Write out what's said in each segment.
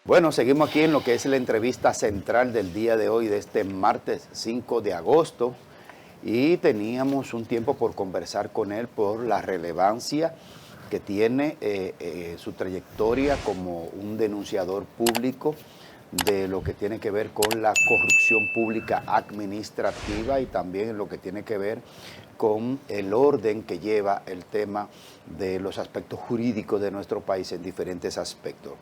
Bueno, seguimos aquí en lo que es la entrevista central del día de hoy, de este martes 5 de agosto, y teníamos un tiempo por conversar con él por la relevancia que tiene su trayectoria como un denunciador público de lo que tiene que ver con la corrupción pública administrativa y también lo que tiene que ver con el orden que lleva el tema de los aspectos jurídicos de nuestro país en diferentes aspectos.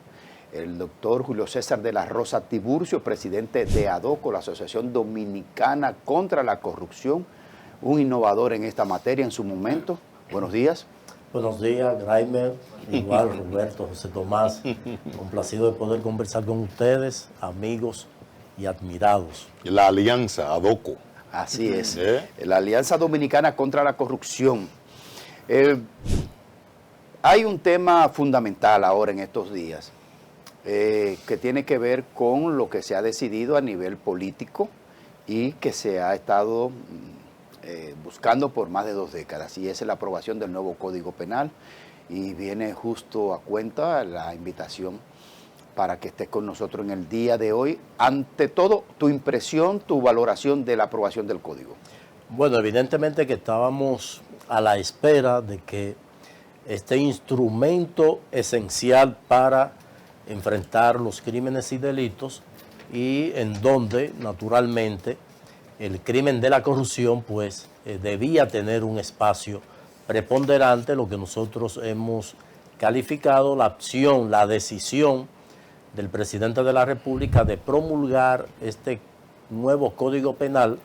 El doctor Julio César de la Rosa Tiburcio, presidente de ADOCO, la Asociación Dominicana contra la Corrupción, un innovador en esta materia en su momento. Buenos días. Buenos días, Graimer, igual Roberto, José Tomás, complacido de poder conversar con ustedes, amigos y admirados. La alianza ADOCO. Así es, la Alianza Dominicana contra la Corrupción. Hay un tema fundamental ahora en estos días que tiene que ver con lo que se ha decidido a nivel político y que se ha estado buscando por más de 2 décadas, y es la aprobación del nuevo Código Penal, y viene justo a cuenta la invitación para que estés con nosotros en el día de hoy. Ante todo, tu impresión, tu valoración de la aprobación del Código. Bueno, evidentemente que estábamos a la espera de que este instrumento esencial para enfrentar los crímenes y delitos, y en donde naturalmente el crimen de la corrupción pues debía tener un espacio preponderante, lo que nosotros hemos calificado la acción, la decisión del presidente de la República de promulgar este nuevo Código Penal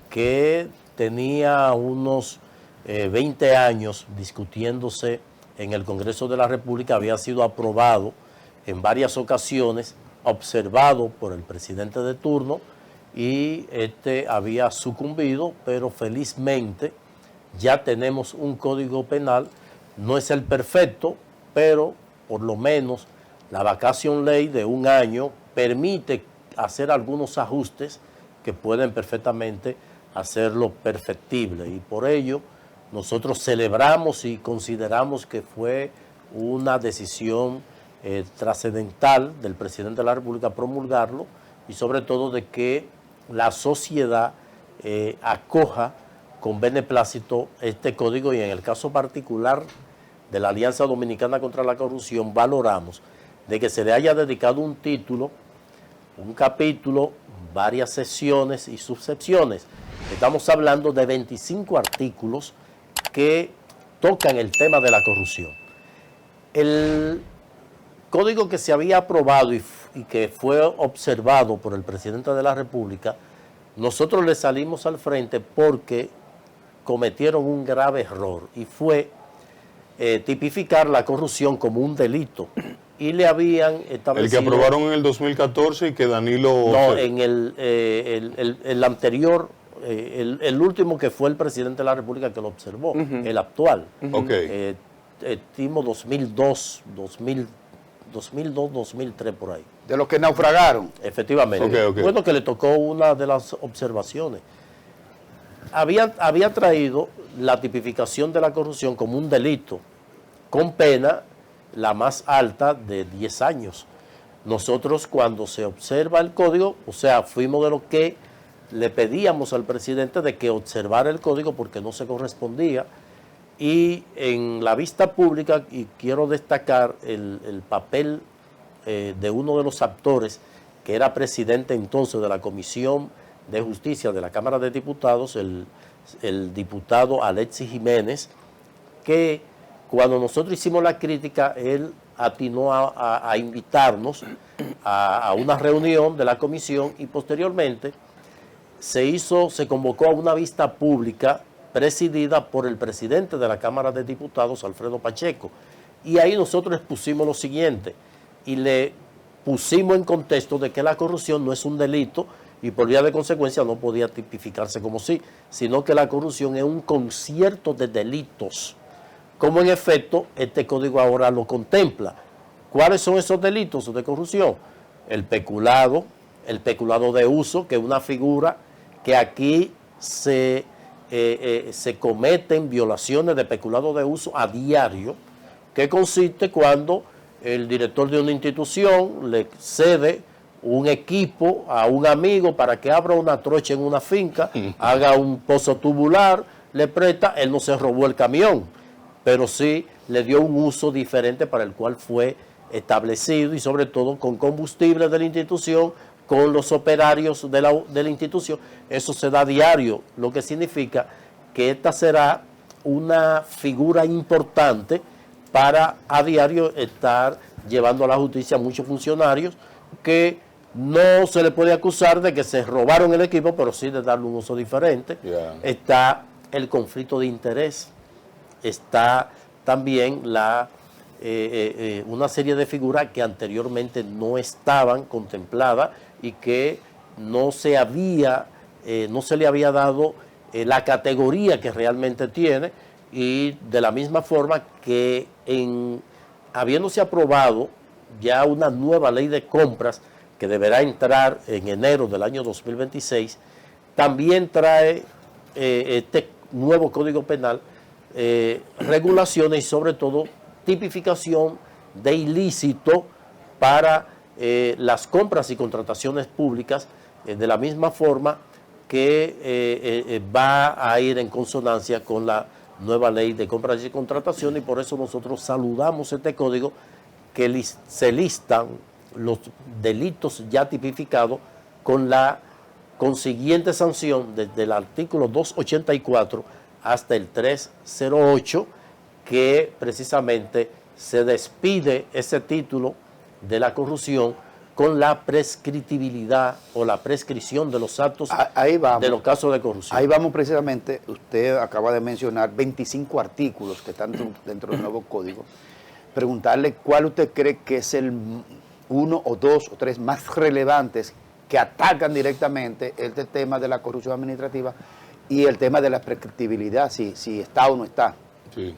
que tenía unos 20 años discutiéndose en el Congreso de la República, había sido aprobado en varias ocasiones, observado por el presidente de turno, y había sucumbido, pero felizmente ya tenemos un Código Penal. No es el perfecto, pero por lo menos la vacation ley de 1 año permite hacer algunos ajustes que pueden perfectamente hacerlo perfectible, y por ello nosotros celebramos y consideramos que fue una decisión trascendental del presidente de la República promulgarlo, y sobre todo de que la sociedad acoja con beneplácito este código. Y en el caso particular de la Alianza Dominicana contra la Corrupción, valoramos de que se le haya dedicado un título, un capítulo, varias secciones y subsecciones. Estamos hablando de 25 artículos que tocan el tema de la corrupción. El código que se había aprobado y que fue observado por el presidente de la República, nosotros le salimos al frente porque cometieron un grave error, y fue tipificar la corrupción como un delito. Y le habían establecido... El que aprobaron en el 2014 y que Danilo... No, en el anterior, el último, que fue el presidente de la República que lo observó, el actual. Estimo 2002-2003 por ahí. De los que naufragaron. Efectivamente. Bueno, que le tocó una de las observaciones. Había traído la tipificación de la corrupción como un delito, con pena la más alta de 10 años. Nosotros, cuando se observa el código, o sea, fuimos de los que le pedíamos al presidente de que observara el código porque no se correspondía. Y en la vista pública, y quiero destacar el papel de uno de los actores, que era presidente entonces de la Comisión de Justicia de la Cámara de Diputados, el diputado Alexis Jiménez, que cuando nosotros hicimos la crítica, él atinó a invitarnos a una reunión de la comisión, y posteriormente se convocó a una vista pública presidida por el presidente de la Cámara de Diputados, Alfredo Pacheco, y ahí nosotros expusimos lo siguiente, y le pusimos en contexto de que la corrupción no es un delito, y por vía de consecuencia no podía tipificarse como sí, sino que la corrupción es un concierto de delitos, como en efecto este código ahora lo contempla. ¿Cuáles son esos delitos de corrupción? El peculado de uso, que es una figura que aquí se cometen violaciones de peculado de uso a diario, que consiste cuando el director de una institución le cede un equipo a un amigo para que abra una trocha en una finca, haga un pozo tubular, le presta, él no se robó el camión, pero sí le dio un uso diferente para el cual fue establecido y sobre todo con combustible de la institución, con los operarios de la institución. Eso se da diario, lo que significa que esta será una figura importante para a diario estar llevando a la justicia a muchos funcionarios que no se le puede acusar de que se robaron el equipo, pero sí de darle un uso diferente. Yeah. Está el conflicto de interés, está también una serie de figuras que anteriormente no estaban contempladas y que no se le había dado la categoría que realmente tiene, y de la misma forma que habiéndose aprobado ya una nueva ley de compras que deberá entrar en enero del año 2026, también trae este nuevo Código Penal regulaciones y sobre todo tipificación de ilícito para las compras y contrataciones públicas, de la misma forma que va a ir en consonancia con la nueva ley de compras y contratación, y por eso nosotros saludamos este código que se listan los delitos ya tipificados con la consiguiente sanción desde el artículo 284 hasta el 308, que precisamente se despide ese título de la corrupción con la prescriptibilidad o la prescripción de los actos de los casos de corrupción. Ahí vamos precisamente, usted acaba de mencionar 25 artículos que están dentro del nuevo código. Preguntarle cuál usted cree que es el uno o dos o tres más relevantes que atacan directamente este tema de la corrupción administrativa y el tema de la prescriptibilidad, si está o no está.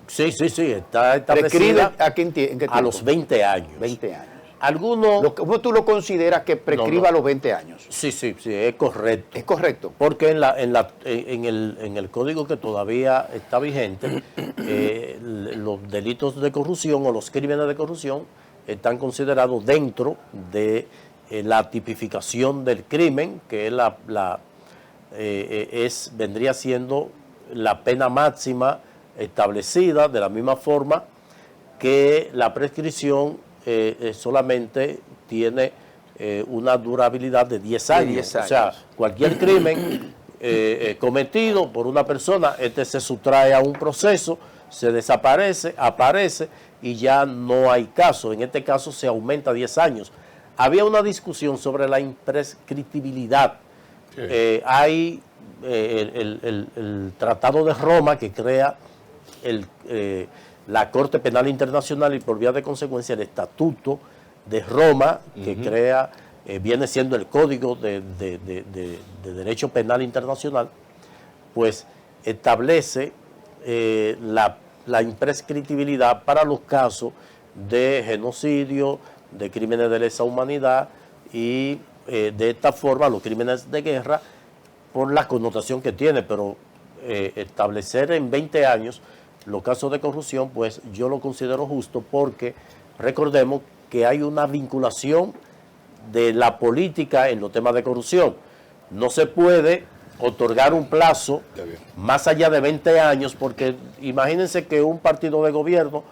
Sí, está establecida ¿En qué tiempo? a los 20 años. 20 años. Algunos... ¿Cómo tú lo consideras que prescriba a los 20 años? Sí, es correcto. ¿Es correcto? Porque en el código que todavía está vigente, los delitos de corrupción o los crímenes de corrupción están considerados dentro de la tipificación del crimen, que vendría siendo la pena máxima establecida, de la misma forma que la prescripción solamente tiene una durabilidad de 10 años. O sea, cualquier crimen cometido por una persona, se sustrae a un proceso, se desaparece, aparece y ya no hay caso. En este caso se aumenta a 10 años. Había una discusión sobre la imprescriptibilidad. Sí. Hay el Tratado de Roma que crea la Corte Penal Internacional y por vía de consecuencia el Estatuto de Roma que crea, viene siendo el Código de Derecho Penal Internacional, pues establece la imprescriptibilidad para los casos de genocidio, de crímenes de lesa humanidad y de esta forma los crímenes de guerra por la connotación que tiene, pero establecer en 20 años los casos de corrupción, pues yo lo considero justo porque recordemos que hay una vinculación de la política en los temas de corrupción. No se puede otorgar un plazo más allá de 20 años porque imagínense que un partido de gobierno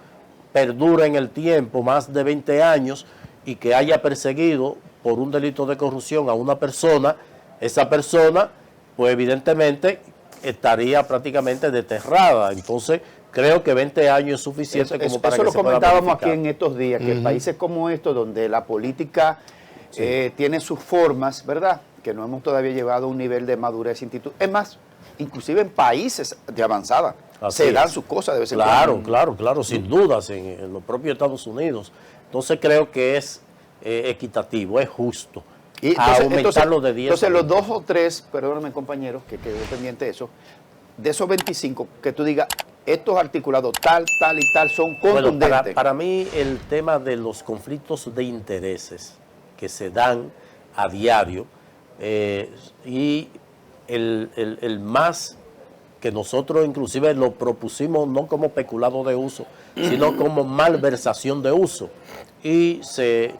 perdura en el tiempo más de 20 años y que haya perseguido por un delito de corrupción a una persona, esa persona pues evidentemente estaría prácticamente desterrada. Entonces creo que 20 años es suficiente como para que se pueda verificar. Eso lo comentábamos aquí en estos días, que en países como estos, donde la política tiene sus formas, ¿verdad?, que no hemos todavía llevado a un nivel de madurez institucional. Es más, inclusive en países de avanzada se dan sus cosas de vez en cuando. Claro, sin dudas, en los propios Estados Unidos. Entonces creo que es equitativo, es justo. Y aumentarlo de 10 entonces los 2 o 3, perdóname compañeros, que quedó pendiente de esos 25, que tú digas, estos articulados tal y tal son contundentes. Bueno, para mí el tema de los conflictos de intereses que se dan a diario y el más que nosotros inclusive lo propusimos no como peculado de uso, sino como malversación de uso, y se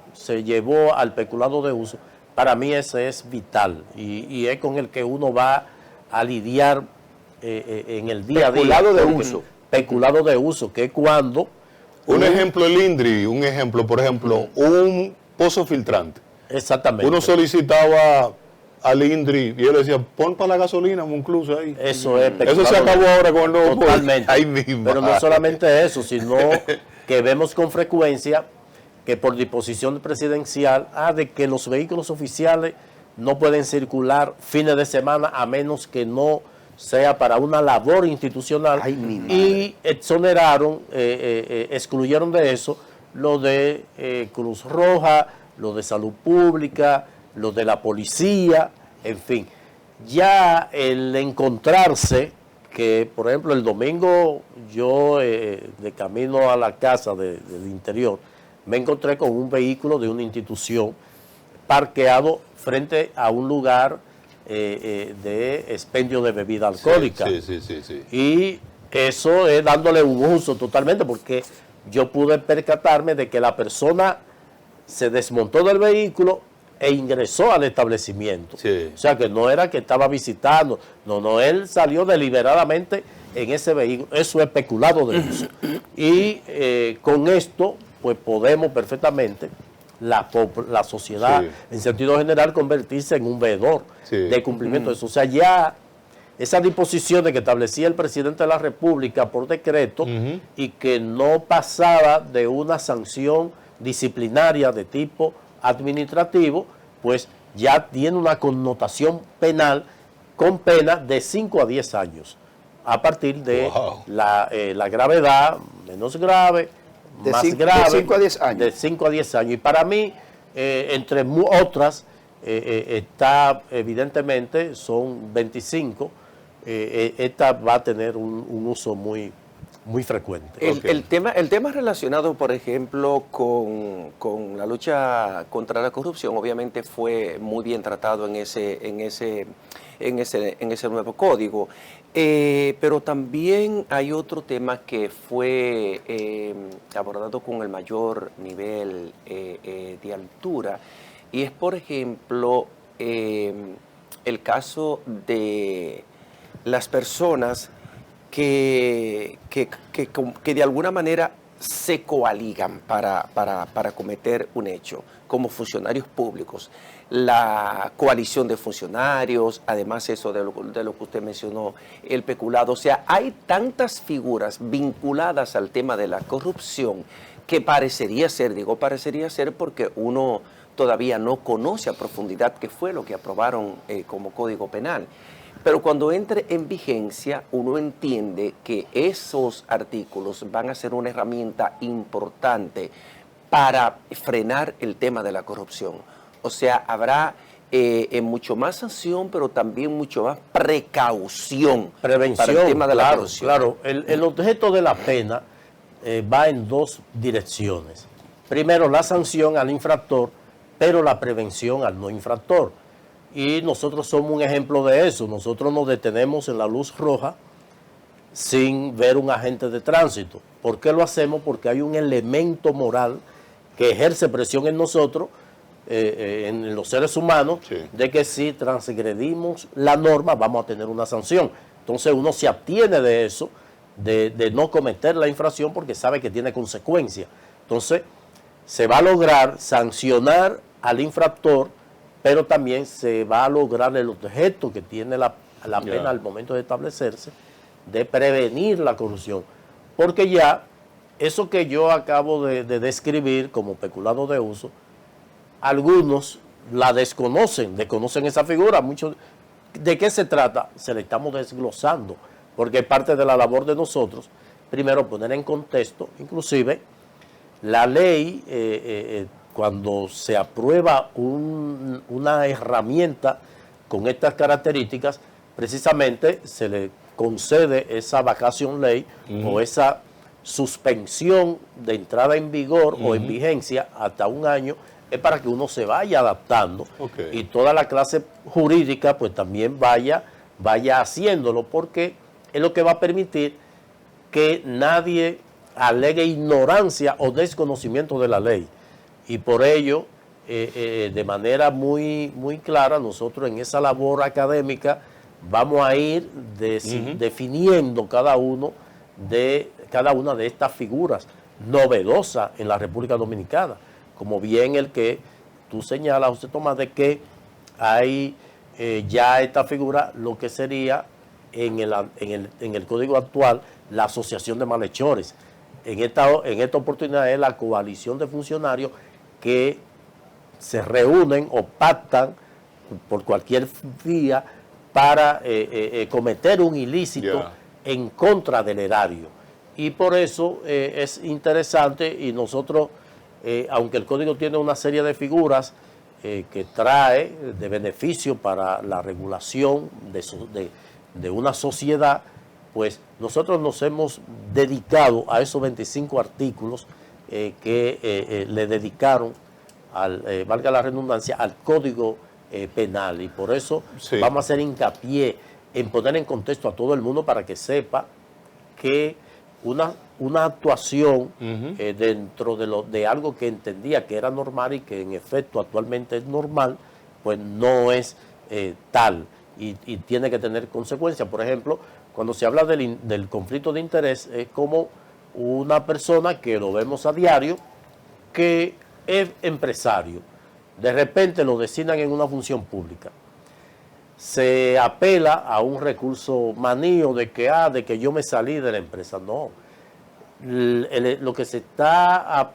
llevó al peculado de uso. Para mí ese es vital y es con el que uno va a lidiar en el día a día. Peculado de uso. Peculado de uso, que es cuando... Un ejemplo, el INDRI, un ejemplo, por ejemplo, un pozo filtrante. Exactamente. Uno solicitaba al INDRI y él decía, pon para la gasolina, incluso ahí. Eso es Eso se acabó ahora con el nuevo totalmente. Ahí mismo. Pero no solamente eso, sino que vemos con frecuencia que por disposición presidencial, de que los vehículos oficiales no pueden circular fines de semana a menos que no sea para una labor institucional. Ay, mi madre. Y exoneraron, excluyeron de eso lo de Cruz Roja, lo de Salud Pública, lo de la policía, en fin. Ya el encontrarse que, por ejemplo, el domingo yo de camino a la casa del interior, me encontré con un vehículo de una institución parqueado frente a un lugar de expendio de bebida alcohólica. Sí. Y eso es dándole un uso totalmente, porque yo pude percatarme de que la persona se desmontó del vehículo e ingresó al establecimiento. Sí. O sea, que no era que estaba visitando, no, él salió deliberadamente en ese vehículo. Eso es peculado de uso. Y con esto, pues podemos perfectamente, la sociedad, Sí. en sentido general, convertirse en un veedor Sí. de cumplimiento de eso. O sea, ya esas disposiciones que establecía el presidente de la República por decreto y que no pasaba de una sanción disciplinaria de tipo administrativo, pues ya tiene una connotación penal con pena de 5 a 10 años, a partir de Wow. la gravedad, menos grave, De más cinco- grave. de 5 a 10 años. De 5 a 10 años. Y para mí, entre otras, está evidentemente, son 25, esta va a tener un uso muy frecuente. Ok. El tema relacionado, por ejemplo, con la lucha contra la corrupción, obviamente fue muy bien tratado en ese nuevo código. Pero también hay otro tema que fue abordado con el mayor nivel de altura, y es, por ejemplo, el caso de las personas que de alguna manera se coaligan para cometer un hecho, como funcionarios públicos. La coalición de funcionarios, además eso de lo que usted mencionó, el peculado. O sea, hay tantas figuras vinculadas al tema de la corrupción que parecería ser porque uno todavía no conoce a profundidad qué fue lo que aprobaron como Código Penal. Pero cuando entre en vigencia, uno entiende que esos artículos van a ser una herramienta importante para frenar el tema de la corrupción. O sea, habrá mucho más sanción, pero también mucho más precaución Prevención, para el tema de la claro, corrupción. claro. El objeto de la pena va en dos direcciones. Primero, la sanción al infractor, pero la prevención al no infractor. Y nosotros somos un ejemplo de eso. Nosotros nos detenemos en la luz roja sin ver un agente de tránsito. ¿Por qué lo hacemos? Porque hay un elemento moral que ejerce presión en nosotros, en los seres humanos, Sí. de que si transgredimos la norma vamos a tener una sanción. Entonces uno se abstiene de eso, de no cometer la infracción, porque sabe que tiene consecuencias. Entonces se va a lograr sancionar al infractor, pero también se va a lograr el objeto que tiene la pena al momento de establecerse, de prevenir la corrupción. Porque ya eso que yo acabo de describir como peculado de uso, algunos la desconocen esa figura. Muchos, ¿de qué se trata? Se le estamos desglosando, porque es parte de la labor de nosotros, primero poner en contexto, inclusive la ley, cuando se aprueba una herramienta con estas características, precisamente se le concede esa vacación ley o esa suspensión de entrada en vigor o en vigencia hasta un año, es para que uno se vaya adaptando y toda la clase jurídica pues también vaya haciéndolo, porque es lo que va a permitir que nadie alegue ignorancia o desconocimiento de la ley. Y por ello, de manera muy clara, nosotros en esa labor académica vamos a ir definiendo cada una de estas figuras novedosas en la República Dominicana, como bien el que tú señalas, José Tomás, de que hay ya esta figura, lo que sería en el código actual la asociación de malhechores. En esta oportunidad es la coalición de funcionarios que se reúnen o pactan por cualquier vía para cometer un ilícito en contra del erario. Y por eso es interesante, y nosotros, aunque el código tiene una serie de figuras que trae de beneficio para la regulación de una sociedad, pues nosotros nos hemos dedicado a esos 25 artículos que le dedicaron, valga la redundancia, al Código Penal. Y por eso vamos a hacer hincapié en poner en contexto a todo el mundo para que sepa que una actuación dentro de algo que entendía que era normal y que en efecto actualmente es normal, pues no es tal y tiene que tener consecuencias. Por ejemplo, cuando se habla del conflicto de interés, es como una persona que lo vemos a diario, que es empresario, de repente lo designan en una función pública. Se apela a un recurso manío de que yo me salí de la empresa. No. Lo que se está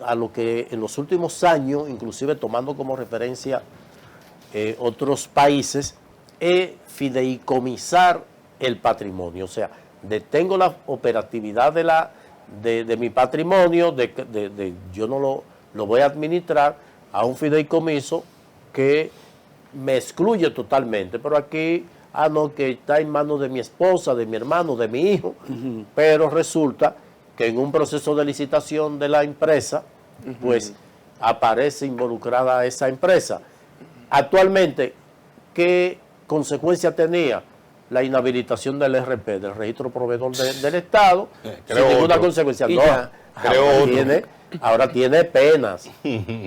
a lo que en los últimos años, inclusive tomando como referencia otros países, es fideicomisar el patrimonio. O sea, detengo la operatividad de mi patrimonio, yo no lo voy a administrar a un fideicomiso que me excluye totalmente. Pero aquí, no, que está en manos de mi esposa, de mi hermano, de mi hijo, pero resulta que en un proceso de licitación de la empresa, pues aparece involucrada esa empresa. Actualmente, ¿qué consecuencia tenía la inhabilitación del RP, del registro proveedor del Estado? Sin ninguna consecuencia. No, ahora tiene penas.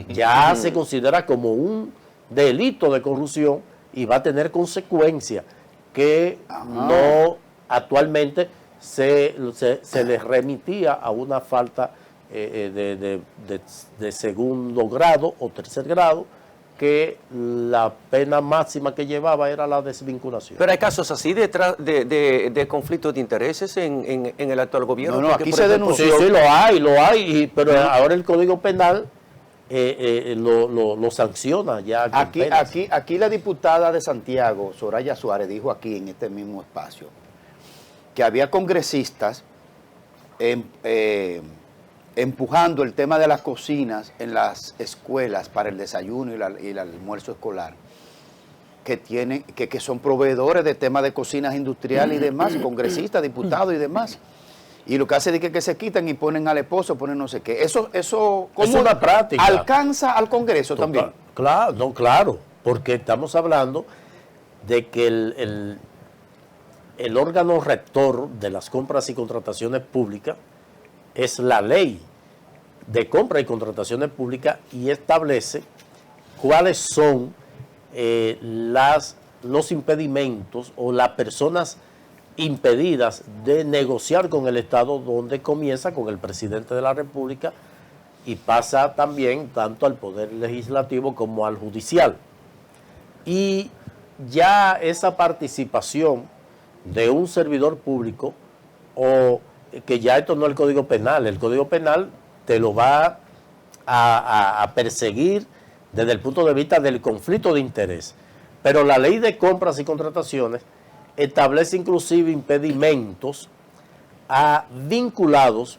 Ya se considera como un delito de corrupción y va a tener consecuencias que no actualmente se les remitía a una falta de segundo grado o tercer grado, que la pena máxima que llevaba era la desvinculación. Pero hay casos así de conflictos de intereses en el actual gobierno. No, aquí se denunció. Sí, lo hay, pero ahora el Código Penal lo sanciona ya. Aquí la diputada de Santiago, Soraya Suárez, dijo aquí en este mismo espacio que había congresistas empujando el tema de las cocinas en las escuelas para el desayuno y el almuerzo escolar, que son proveedores de temas de cocinas industriales y demás, congresistas, diputados y demás. Y lo que hace es que se quitan y ponen al esposo, ponen no sé qué. Eso es una práctica. ¿Alcanza al Congreso también? Claro, porque estamos hablando de que el órgano rector de las compras y contrataciones públicas es la ley de compra y contrataciones públicas, y establece cuáles son los impedimentos o las personas impedidas de negociar con el Estado, donde comienza con el presidente de la República y pasa también tanto al Poder Legislativo como al Judicial. Y ya esa participación de un servidor público, o que ya esto no es el Código Penal, el Código Penal te lo va a perseguir desde el punto de vista del conflicto de interés, pero la ley de compras y contrataciones establece inclusive impedimentos vinculados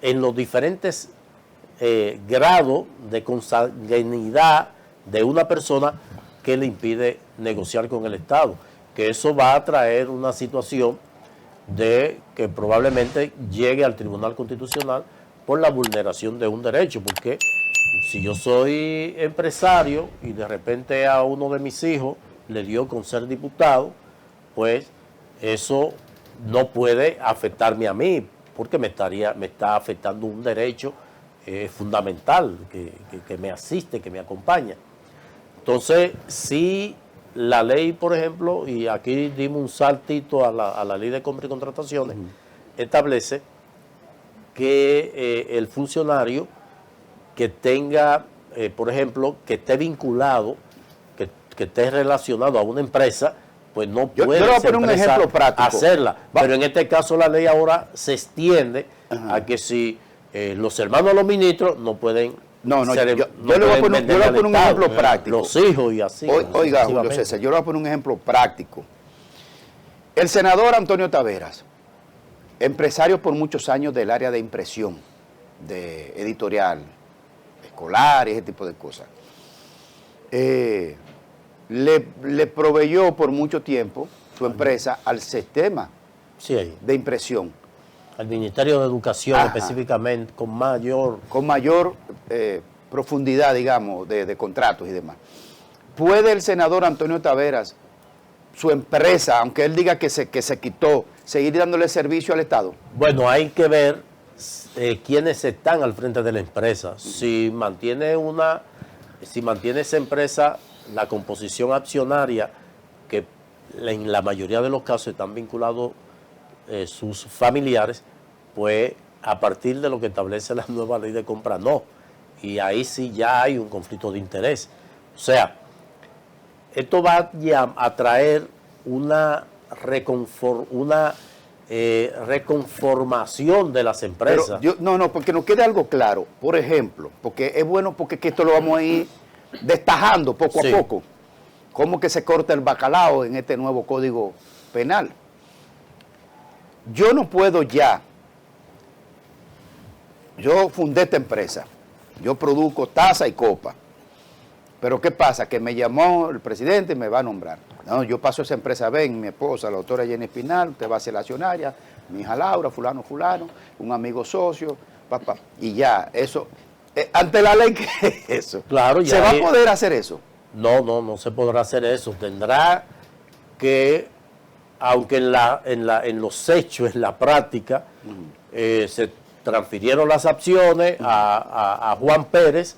en los diferentes grados de consanguinidad de una persona que le impide negociar con el Estado, que eso va a traer una situación de que probablemente llegue al Tribunal Constitucional por la vulneración de un derecho, porque si yo soy empresario y de repente a uno de mis hijos le dio con ser diputado, pues eso no puede afectarme a mí, porque me está afectando un derecho fundamental que me asiste, que me acompaña. Entonces, si la ley, por ejemplo, y aquí dimos un saltito a la ley de compra y contrataciones, establece que el funcionario que tenga, por ejemplo, que esté vinculado, que esté relacionado a una empresa, pues no puede yo le voy a poner un ejemplo práctico. hacerla. Pero en este caso la ley ahora se extiende a que si los hermanos de los ministros no pueden... No, yo le voy a poner un ejemplo práctico. Los hijos y así. Oiga, Julio César, yo le voy a poner un ejemplo práctico. El senador Antonio Taveras, empresario por muchos años del área de impresión, de editorial, escolar y ese tipo de cosas, le proveyó por mucho tiempo su empresa al sistema de impresión. Al Ministerio de Educación específicamente, con mayor profundidad, digamos, de contratos y demás. ¿Puede el senador Antonio Taveras, su empresa, aunque él diga que se quitó, seguir dándole servicio al Estado? Bueno, hay que ver quiénes están al frente de la empresa. Si mantiene esa empresa la composición accionaria, que en la mayoría de los casos están vinculados sus familiares, pues a partir de lo que establece la nueva ley de compra, no. Y ahí sí ya hay un conflicto de interés. O sea, esto va a traer una reconformación de las empresas. Pero porque nos quede algo claro. Por ejemplo, porque es bueno porque que esto lo vamos a ir destajando poco a poco. Cómo que se corta el bacalao en este nuevo Código Penal. Yo no puedo ya. Yo fundé esta empresa. Yo produzco taza y copa. Pero ¿qué pasa? Que me llamó el presidente y me va a nombrar. No, yo paso a esa empresa, ven, mi esposa, la doctora Jenny Espinal, usted va a ser la accionaria, mi hija Laura, fulano, un amigo socio, papá. Y ya, eso, ante la ley, ¿qué es eso? Claro, ya ¿Se va a poder hacer eso? No se podrá hacer eso. Tendrá que, aunque en los hechos, en la práctica, se transfirieron las acciones a Juan Pérez,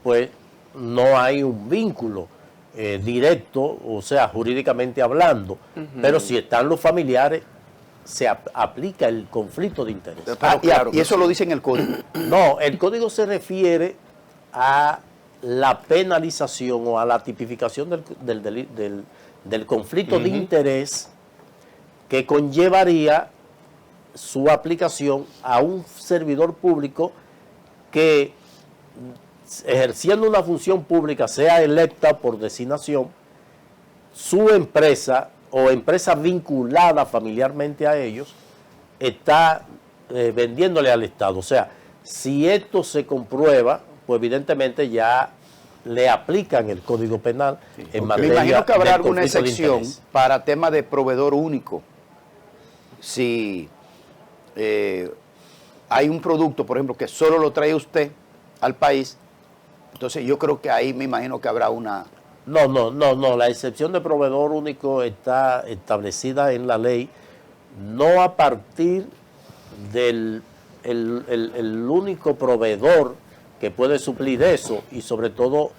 pues no hay un vínculo directo, o sea, jurídicamente hablando, pero si están los familiares, se aplica el conflicto de interés. Y eso lo dice en el código. No, el código se refiere a la penalización o a la tipificación del conflicto de interés que conllevaría su aplicación a un servidor público que, ejerciendo una función pública, sea electa por designación, su empresa o empresa vinculada familiarmente a ellos está vendiéndole al Estado. O sea, si esto se comprueba, pues evidentemente ya le aplican el Código Penal en materia. Me imagino que habrá del alguna conflicto de excepción interés. para tema de proveedor único. Si hay un producto, por ejemplo, que solo lo trae usted al país, entonces yo creo que ahí me imagino que habrá una... No, la excepción de proveedor único está establecida en la ley, no a partir del el único proveedor que puede suplir eso, y sobre todo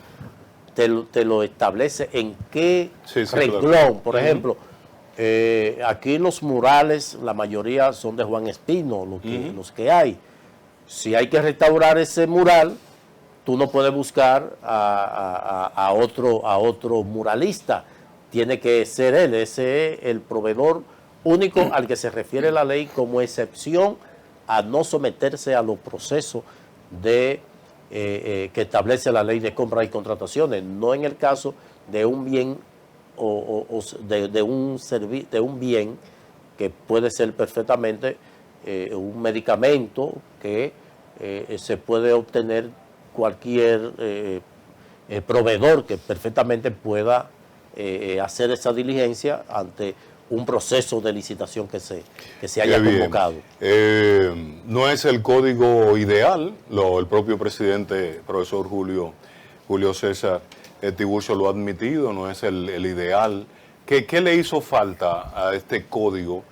te lo establece en qué renglón. Claro. Por ejemplo, aquí los murales, la mayoría son de Juan Espino, los que hay. Si hay que restaurar ese mural, tú no puedes buscar a otro muralista. Tiene que ser él. Ese es el proveedor único al que se refiere la ley como excepción a no someterse a los procesos que establece la ley de compras y contrataciones. No en el caso de un bien de un bien que puede ser perfectamente un medicamento que se puede obtener cualquier proveedor que perfectamente pueda hacer esa diligencia ante un proceso de licitación que se haya convocado. No es el código ideal, el propio presidente, profesor Julio César Tiburcio lo ha admitido, no es el ideal. ¿Qué le hizo falta a este código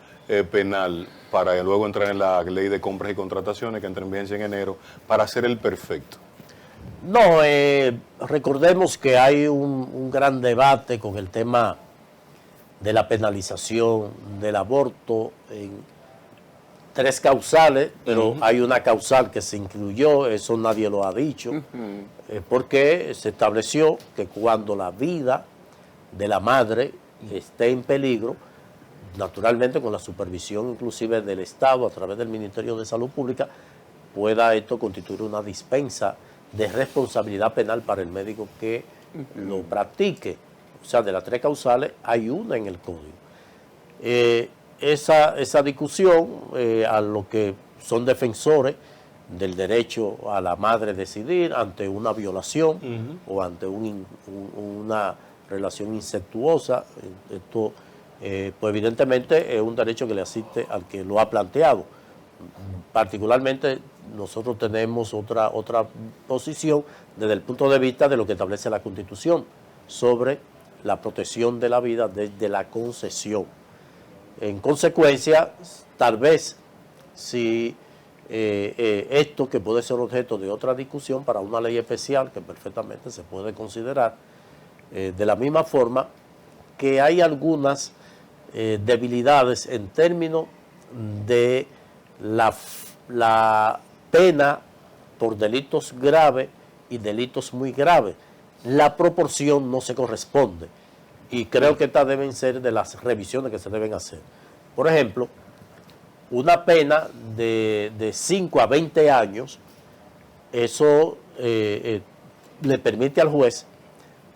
penal para luego entrar en la ley de compras y contrataciones que entra en vigencia en enero para hacer el perfecto? No, recordemos que hay un gran debate con el tema de la penalización del aborto en 3 causales, pero hay una causal que se incluyó, eso nadie lo ha dicho, porque se estableció que cuando la vida de la madre esté en peligro, naturalmente con la supervisión inclusive del Estado a través del Ministerio de Salud Pública, pueda esto constituir una dispensa de responsabilidad penal para el médico que lo practique. O sea, de las 3 causales hay una en el código. Esa discusión a lo que son defensores del derecho a la madre decidir ante una violación o ante una relación incestuosa, esto pues evidentemente es un derecho que le asiste al que lo ha planteado. Particularmente nosotros tenemos otra posición desde el punto de vista de lo que establece la Constitución sobre la protección de la vida desde la concesión. En consecuencia, tal vez si esto que puede ser objeto de otra discusión para una ley especial que perfectamente se puede considerar, de la misma forma que hay algunas debilidades en términos de la pena por delitos graves y delitos muy graves. La proporción no se corresponde y creo que estas deben ser de las revisiones que se deben hacer. Por ejemplo, una pena de 5 a 20 años, eso le permite al juez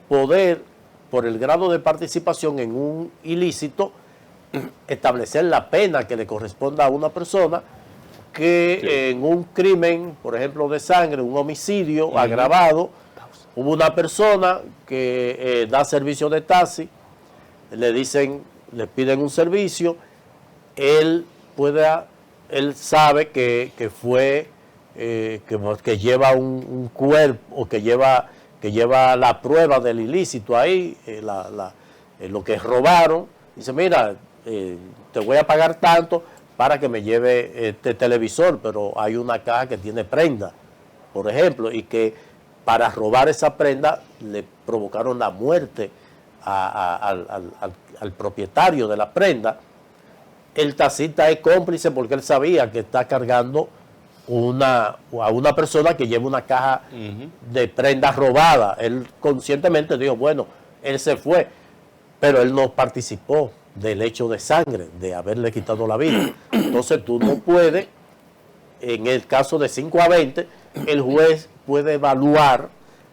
poder, por el grado de participación en un ilícito, establecer la pena que le corresponda a una persona que en un crimen, por ejemplo, de sangre, un homicidio agravado, hubo una persona que da servicio de taxi, le piden un servicio, él sabe que lleva un cuerpo, o que lleva la prueba del ilícito ahí, lo que robaron. Dice, mira, te voy a pagar tanto para que me lleve este televisor, pero hay una caja que tiene prenda, por ejemplo, y que para robar esa prenda le provocaron la muerte al propietario de la prenda. El taxista es cómplice porque él sabía que está cargando a una persona que lleva una caja de prenda robada. Él conscientemente dijo, bueno, él se fue, pero él no participó del hecho de sangre, de haberle quitado la vida. Entonces tú no puedes, en el caso de 5 a 20, el juez puede evaluar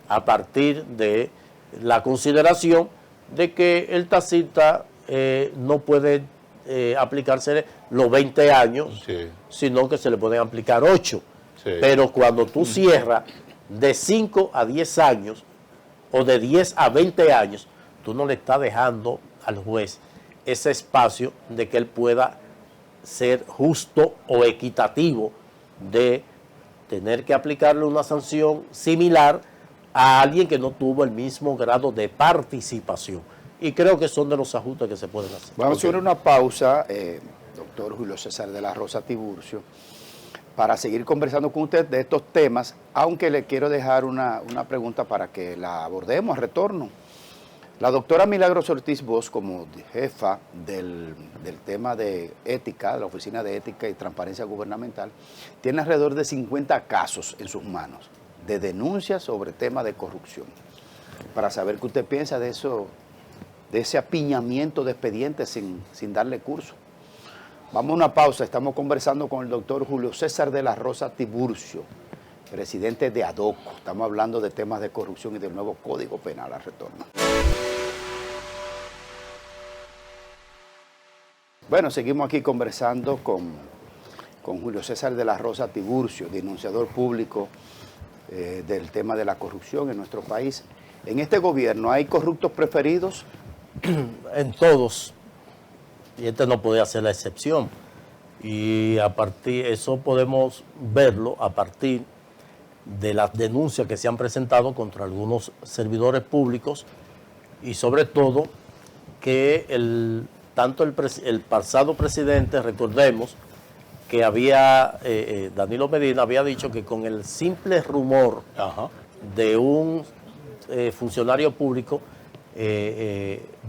a partir de la consideración de que el taxista no puede aplicarse los 20 años, sino que se le pueden aplicar 8. Pero cuando tú cierras de 5 a 10 años o de 10 a 20 años, tú no le estás dejando al juez ese espacio de que él pueda ser justo o equitativo de tener que aplicarle una sanción similar a alguien que no tuvo el mismo grado de participación. Y creo que son de los ajustes que se pueden hacer. Vamos a hacer una pausa, doctor Julio César de la Rosa Tiburcio, para seguir conversando con usted de estos temas, aunque le quiero dejar una pregunta para que la abordemos a retorno. La doctora Milagros Ortiz Bosch, como jefa del tema de ética, de la Oficina de Ética y Transparencia Gubernamental, tiene alrededor de 50 casos en sus manos de denuncias sobre temas de corrupción. Para saber qué usted piensa de eso, de ese apiñamiento de expedientes sin darle curso. Vamos a una pausa, estamos conversando con el doctor Julio César de la Rosa Tiburcio, presidente de ADOCO. Estamos hablando de temas de corrupción y del nuevo Código Penal. Al retorno. Bueno, seguimos aquí conversando con Julio César de la Rosa Tiburcio, denunciador público del tema de la corrupción en nuestro país. En este gobierno, ¿hay corruptos preferidos? En todos, y este no puede ser la excepción. Y a partir, eso podemos verlo a partir de las denuncias que se han presentado contra algunos servidores públicos y sobre todo que tanto el pasado presidente, recordemos, que había, Danilo Medina había dicho que con el simple rumor de un funcionario público,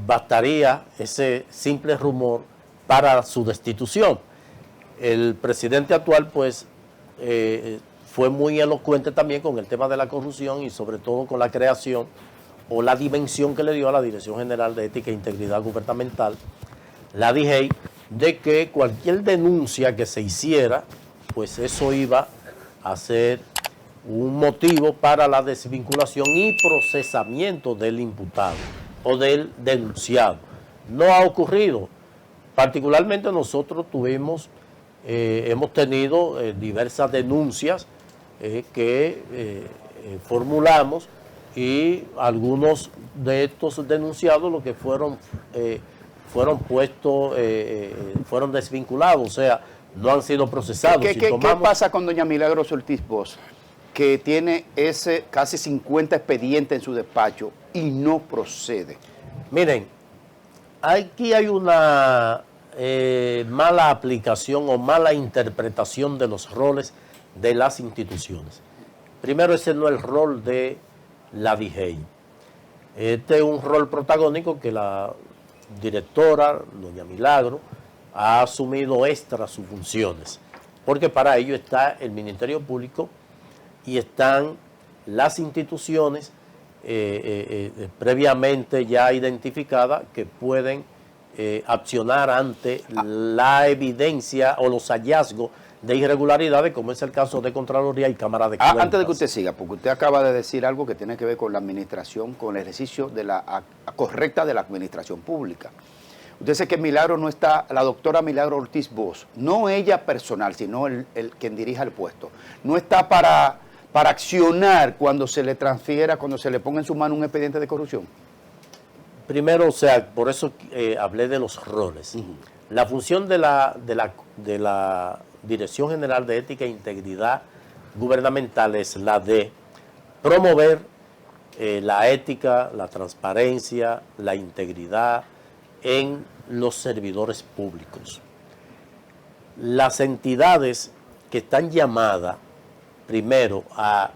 bastaría ese simple rumor para su destitución. El presidente actual, pues, fue muy elocuente también con el tema de la corrupción y sobre todo con la creación o la dimensión que le dio a la Dirección General de Ética e Integridad Gubernamental, la DIGEI, de que cualquier denuncia que se hiciera, pues eso iba a ser un motivo para la desvinculación y procesamiento del imputado o del denunciado. No ha ocurrido. Particularmente nosotros hemos tenido diversas denuncias que formulamos, y algunos de estos denunciados lo que fueron desvinculados, o sea, no han sido procesados. ¿Qué pasa con doña Milagros Ortiz Bosch, que tiene ese casi 50 expedientes en su despacho y no procede? Miren, aquí hay una mala aplicación o mala interpretación de los roles de las instituciones. Primero, ese no es el rol de la DIGEI. Este es un rol protagónico que la directora, doña Milagro, ha asumido extra sus funciones, porque para ello está el Ministerio Público y están las instituciones previamente ya identificadas que pueden accionar ante la evidencia o los hallazgos de irregularidades, como es el caso de Contraloría y Cámara de Cuentas. Antes de que usted siga, porque usted acaba de decir algo que tiene que ver con la administración, con el ejercicio de la correcta de la administración pública. Usted dice que Milagro no está, la doctora Milagro Ortiz Bosch, no ella personal, sino el quien dirija el puesto, no está para accionar cuando se le transfiera, cuando se le ponga en su mano un expediente de corrupción. Primero, o sea, por eso hablé de los roles. La función de la Dirección General de Ética e Integridad Gubernamental es la de promover la ética, la transparencia, la integridad en los servidores públicos. Las entidades que están llamadas primero a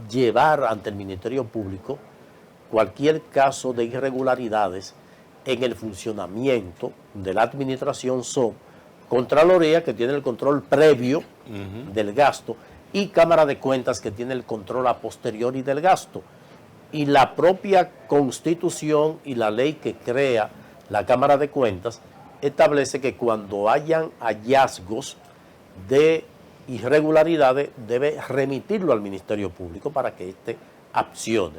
llevar ante el Ministerio Público cualquier caso de irregularidades en el funcionamiento de la administración son Contraloría, que tiene el control previo del gasto, y Cámara de Cuentas, que tiene el control a posteriori del gasto. Y la propia Constitución y la ley que crea la Cámara de Cuentas establece que cuando hayan hallazgos de irregularidades debe remitirlo al Ministerio Público para que éste accione.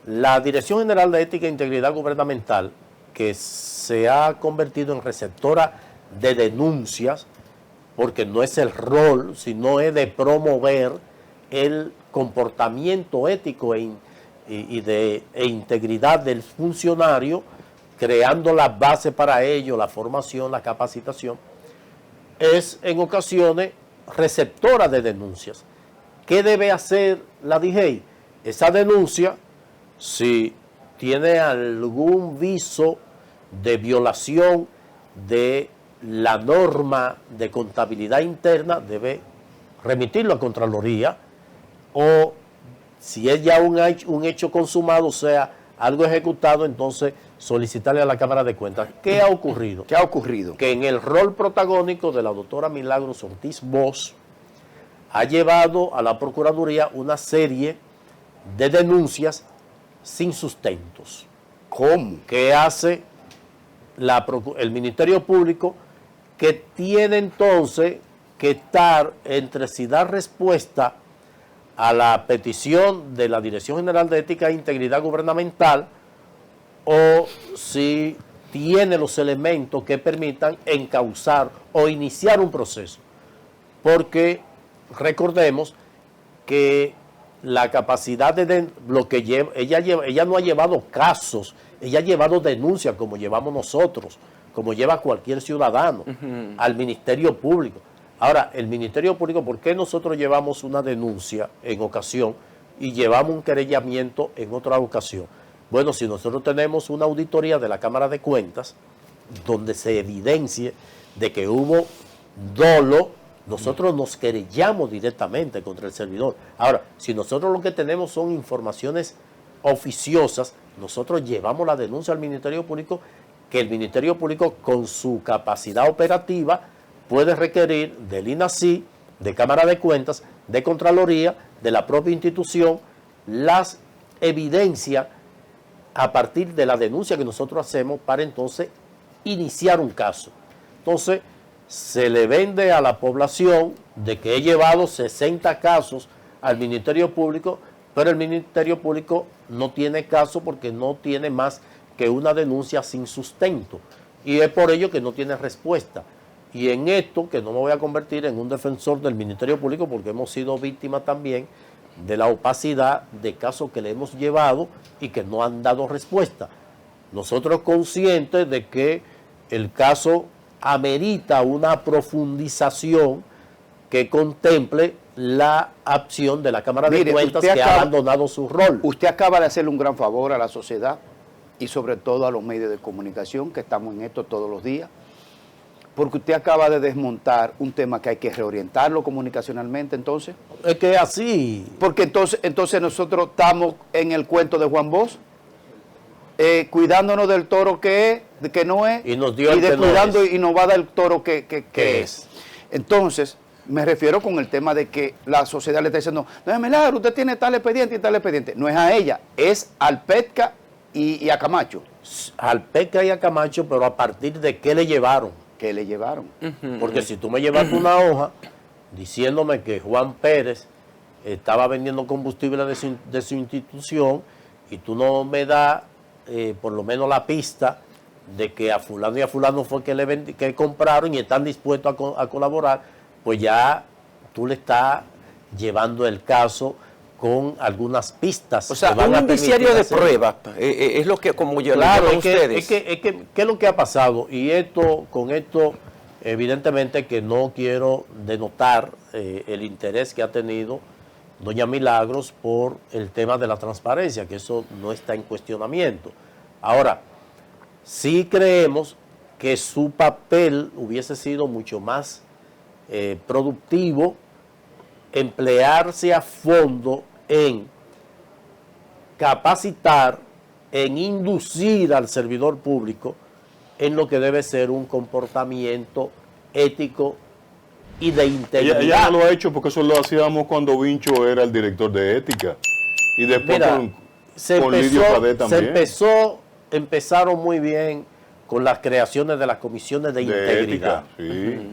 La Dirección General de Ética e Integridad Gubernamental, que se ha convertido en receptora de denuncias, porque no es el rol, sino es de promover el comportamiento ético e integridad del funcionario, creando las bases para ello, la formación, la capacitación, es en ocasiones receptora de denuncias. ¿Qué debe hacer la DIGEI? Esa denuncia, si tiene algún viso de violación de la norma de contabilidad interna, debe remitirlo a Contraloría, o si es ya un hecho consumado, o sea, algo ejecutado, entonces solicitarle a la Cámara de Cuentas. ¿Qué ha ocurrido? ¿Qué ha ocurrido? Que en el rol protagónico de la doctora Milagros Ortiz Bosch ha llevado a la Procuraduría una serie de denuncias sin sustentos. ¿Cómo? Que hace el Ministerio Público, que tiene entonces que estar entre si dar respuesta a la petición de la Dirección General de Ética e Integridad Gubernamental o si tiene los elementos que permitan encauzar o iniciar un proceso. Porque recordemos que la capacidad de lo que lleva, ella no ha llevado casos, ella ha llevado denuncias como llevamos nosotros, como lleva cualquier ciudadano al Ministerio Público. Ahora, el Ministerio Público, ¿por qué nosotros llevamos una denuncia en ocasión y llevamos un querellamiento en otra ocasión? Bueno, si nosotros tenemos una auditoría de la Cámara de Cuentas donde se evidencie de que hubo dolo, nosotros nos querellamos directamente contra el servidor. Ahora, si nosotros lo que tenemos son informaciones oficiosas, nosotros llevamos la denuncia al Ministerio Público, que el Ministerio Público con su capacidad operativa puede requerir del INACI, de Cámara de Cuentas, de Contraloría, de la propia institución, las evidencias a partir de la denuncia que nosotros hacemos para entonces iniciar un caso. Entonces, se le vende a la población de que he llevado 60 casos al Ministerio Público, pero el Ministerio Público no tiene caso porque no tiene más que una denuncia sin sustento. Y es por ello que no tiene respuesta. Y en esto, que no me voy a convertir en un defensor del Ministerio Público, porque hemos sido víctimas también de la opacidad de casos que le hemos llevado y que no han dado respuesta. Nosotros conscientes de que el caso amerita una profundización que contemple la acción de la Cámara de Cuentas, que ha abandonado su rol. Usted acaba de hacerle un gran favor a la sociedad y sobre todo a los medios de comunicación que estamos en esto todos los días, porque usted acaba de desmontar un tema que hay que reorientarlo comunicacionalmente. Entonces es que así, porque entonces nosotros estamos en el cuento de Juan Bosch, cuidándonos del toro que es, que no es, y nos dio y el que descuidando no es. Y nos va a dar el toro que es. Entonces me refiero con el tema de que la sociedad le está diciendo, no, Milagro, usted tiene tal expediente y tal expediente. No es a ella, es al Petca y a Camacho. Al Petca y a Camacho, pero a partir de qué le llevaron. ¿Qué le llevaron? Porque si tú me llevas una hoja diciéndome que Juan Pérez estaba vendiendo combustible de su institución y tú no me das por lo menos la pista de que a fulano y a fulano fue que compraron y están dispuestos a colaborar, pues ya tú le estás llevando el caso con algunas pistas. O sea, un indiciario de pruebas, es lo que, como yo claro, le digo a ustedes. ¿Qué es lo que ha pasado? Y con esto, evidentemente que no quiero denotar el interés que ha tenido doña Milagros por el tema de la transparencia, que eso no está en cuestionamiento. Ahora, sí creemos que su papel hubiese sido mucho más productivo, emplearse a fondo en capacitar, en inducir al servidor público en lo que debe ser un comportamiento ético y de integridad. Ella no lo ha hecho porque eso lo hacíamos cuando Vincho era el director de ética. Y después Mira, con Lidio Cadet también. Empezaron muy bien con las creaciones de las comisiones de integridad. Ética,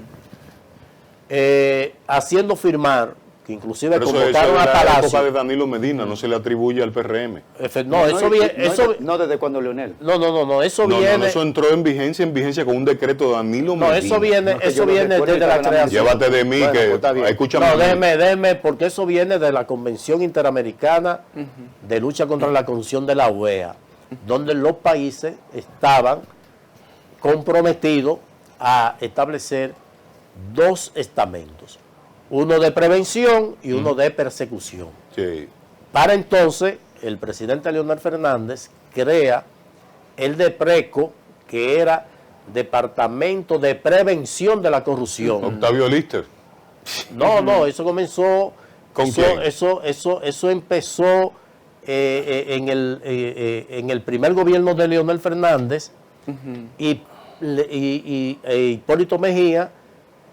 sí. Haciendo firmar, que inclusive pero convocaron a la Palacio. época de Danilo Medina, no se le atribuye al PRM. No desde cuando Leonel. No, eso No, viene. no, eso entró en vigencia con un decreto de Danilo Medina. No, eso viene desde la creación. Llévate de mí, Bueno, que pues está bien. escúchame. No, déjeme, porque eso viene de la Convención Interamericana de Lucha contra la Corrupción de la OEA, donde los países estaban comprometidos a establecer dos estamentos, uno de prevención y uno de persecución. Sí. Para entonces, el presidente Leonel Fernández crea el DEPRECO, que era Departamento de Prevención de la Corrupción. Octavio Lister. No, eso comenzó. ¿Con eso, quién? Eso empezó en el primer gobierno de Leonel Fernández y Hipólito Mejía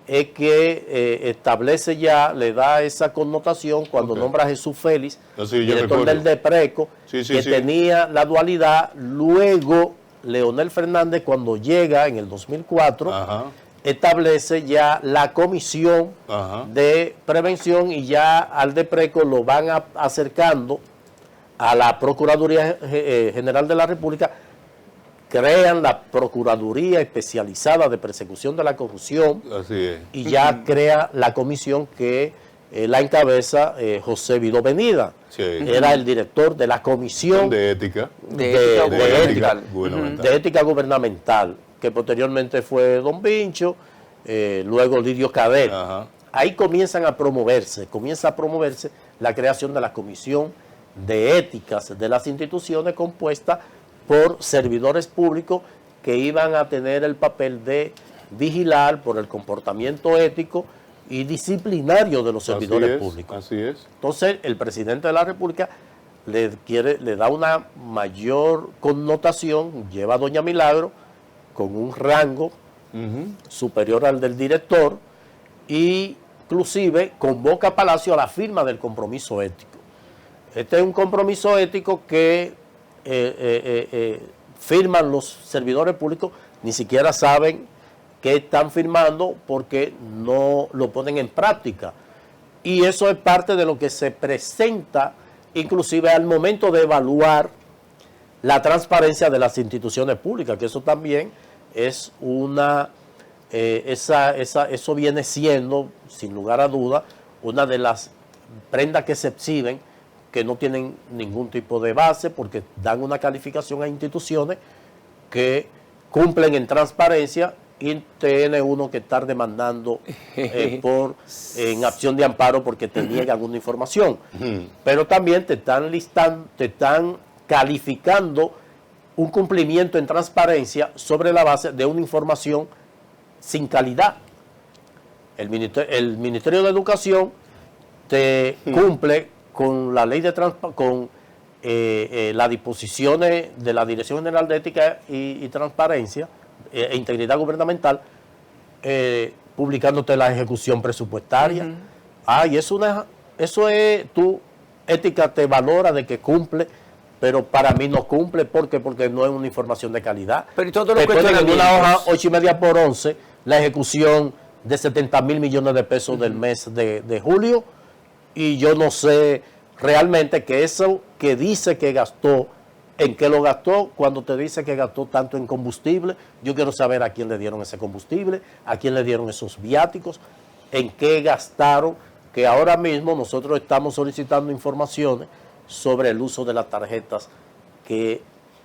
es que establece ya, le da esa connotación cuando nombra a Jesús Félix, director del DEPRECO, que tenía la dualidad. Luego, Leonel Fernández, cuando llega en el 2004, establece ya la comisión de prevención y ya al DEPRECO lo van acercando a la Procuraduría General de la República. Crean la Procuraduría Especializada de Persecución de la Corrupción. Así es. Y ya crea la comisión que la encabeza José Vidó Venida. Sí. Era el director de la Comisión de Ética. de Ética Ética Gubernamental, que posteriormente fue Don Vincho, luego Lidio Cadet. Ahí comienza a promoverse la creación de la Comisión de Éticas de las instituciones, compuesta por servidores públicos que iban a tener el papel de vigilar por el comportamiento ético y disciplinario de los servidores públicos. Así es. Entonces, el presidente de la República le da una mayor connotación, lleva a doña Milagro con un rango superior al del director, y inclusive convoca a Palacio a la firma del compromiso ético. Este es un compromiso ético que firman los servidores públicos, ni siquiera saben qué están firmando porque no lo ponen en práctica. Y eso es parte de lo que se presenta inclusive al momento de evaluar la transparencia de las instituciones públicas, que eso también es eso viene siendo, sin lugar a duda, una de las prendas que se exhiben que no tienen ningún tipo de base, porque dan una calificación a instituciones que cumplen en transparencia y tiene uno que estar demandando en acción de amparo porque te niegan una información. Pero también te están calificando un cumplimiento en transparencia sobre la base de una información sin calidad. El Ministerio de Educación te cumple con la ley de con las disposiciones de la Dirección General de Ética y Transparencia e Integridad Gubernamental, publicándote la ejecución presupuestaria. Y eso es, tu ética te valora de que cumple, pero para mí no cumple porque no es una información de calidad. Pero y todo lo te que ponen en una hoja 8.5 x 11 la ejecución de 70.000 millones de pesos del mes de julio, y yo no sé realmente que eso que dice que gastó, en qué lo gastó. Cuando te dice que gastó tanto en combustible, yo quiero saber a quién le dieron ese combustible, a quién le dieron esos viáticos, en qué gastaron, que ahora mismo nosotros estamos solicitando informaciones sobre el uso de las tarjetas que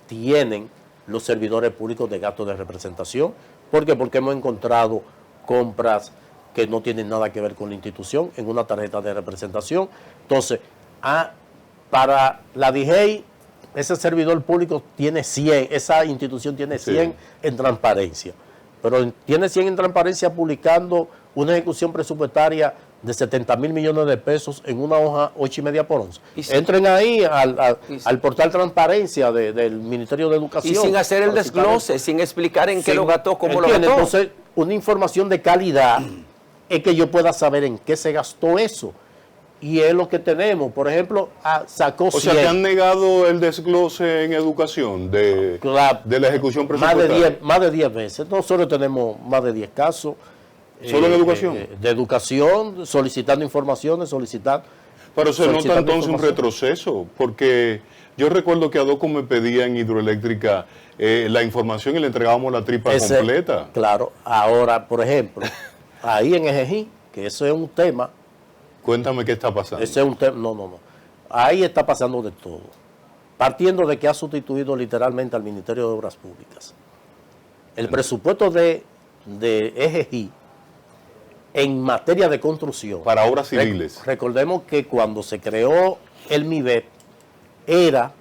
tienen los servidores públicos de gastos de representación. ¿Por qué? Porque hemos encontrado compras que no tienen nada que ver con la institución en una tarjeta de representación. Entonces, para la DIGEI, ese servidor público tiene 100, esa institución tiene 100 en transparencia, pero tiene 100 en transparencia publicando una ejecución presupuestaria de 70.000 millones de pesos en una hoja 8.5 x 11. Entren ahí al portal transparencia del Ministerio de Educación. Y sin hacer el desglose, sin explicar en qué lo gastó, cómo lo gastó. Entonces, una información de calidad es que yo pueda saber en qué se gastó eso. Y es lo que tenemos. Por ejemplo, sacó 100. O sea, ¿te han negado el desglose en educación de la ejecución presupuestaria? Más de 10 veces. Nosotros tenemos más de 10 casos. ¿Solo en educación? De educación, solicitando informaciones, Pero se nota entonces un retroceso, porque yo recuerdo que ADOCO me pedía en hidroeléctrica la información y le entregábamos la tripa completa. Claro. Ahora, por ejemplo, ahí en EGEGI, que eso es un tema. Cuéntame qué está pasando. Ese es un tema. No. Ahí está pasando de todo. Partiendo de que ha sustituido literalmente al Ministerio de Obras Públicas. El presupuesto de EGEGI en materia de construcción. Para obras civiles. Recordemos que cuando se creó el MIBEP era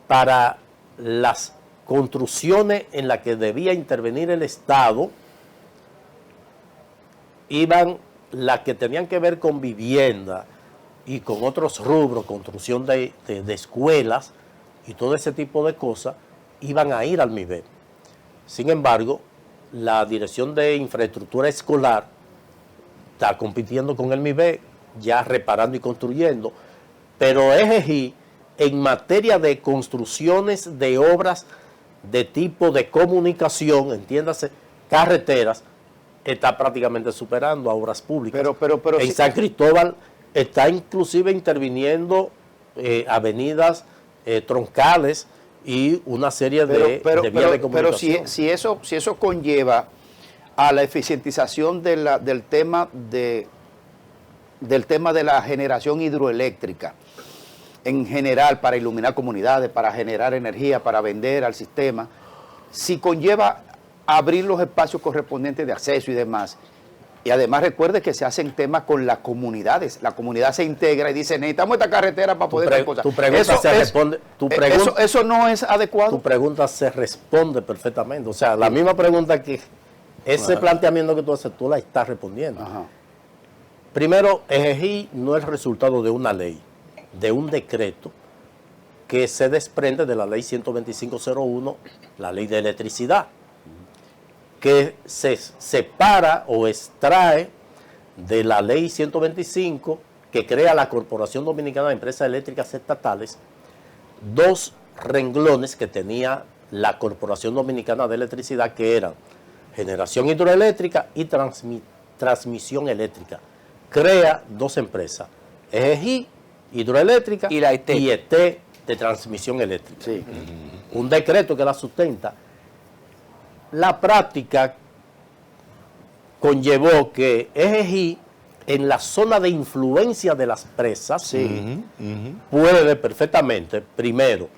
para las construcciones en las que debía intervenir el Estado, iban las que tenían que ver con vivienda y con otros rubros, construcción de escuelas y todo ese tipo de cosas, iban a ir al MIBEP. Sin embargo, la Dirección de Infraestructura Escolar está compitiendo con el MIBEP, ya reparando y construyendo, pero EGEGI en materia de construcciones de obras de tipo de comunicación, entiéndase, carreteras, está prácticamente superando a obras públicas. Pero en San Cristóbal está inclusive interviniendo avenidas troncales y una serie de vías de comunicación. Pero si eso conlleva a la eficientización del tema de la generación hidroeléctrica en general, para iluminar comunidades, para generar energía, para vender al sistema, si conlleva abrir los espacios correspondientes de acceso y demás, Y además recuerde que se hacen temas con las comunidades. La comunidad se integra y dice, necesitamos esta carretera para poder hacer cosas. Tu pregunta se responde. Eso no es adecuado. Tu pregunta se responde perfectamente. O sea, la misma pregunta que ese planteamiento que tú haces, tú la estás respondiendo. Ajá. Primero, EGEGI no es el resultado de una ley, de un decreto que se desprende de la ley 12501, la ley de electricidad, que se separa o extrae de la ley 125 que crea la Corporación Dominicana de Empresas Eléctricas Estatales, dos renglones que tenía la Corporación Dominicana de Electricidad, que eran generación hidroeléctrica y transmisión eléctrica. Crea dos empresas, EGEGI, hidroeléctrica, y la ET. y ET de transmisión eléctrica. Sí. Un decreto que la sustenta. La práctica conllevó que EGEGI, en la zona de influencia de las presas, puede perfectamente, primero,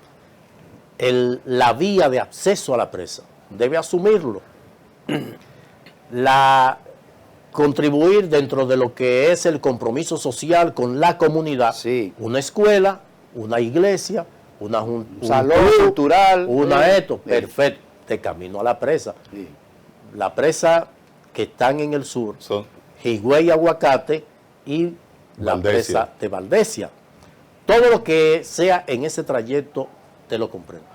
la vía de acceso a la presa, debe asumirlo, contribuir dentro de lo que es el compromiso social con la comunidad, Sí. una escuela, una iglesia, un salón club, cultural, esto, perfecto, de camino a la presa. Sí. La presa que están en el sur, Son- Higüey, Aguacate y la Valdesia. presa de Valdesia. Todo lo que sea en ese trayecto te lo comprendo.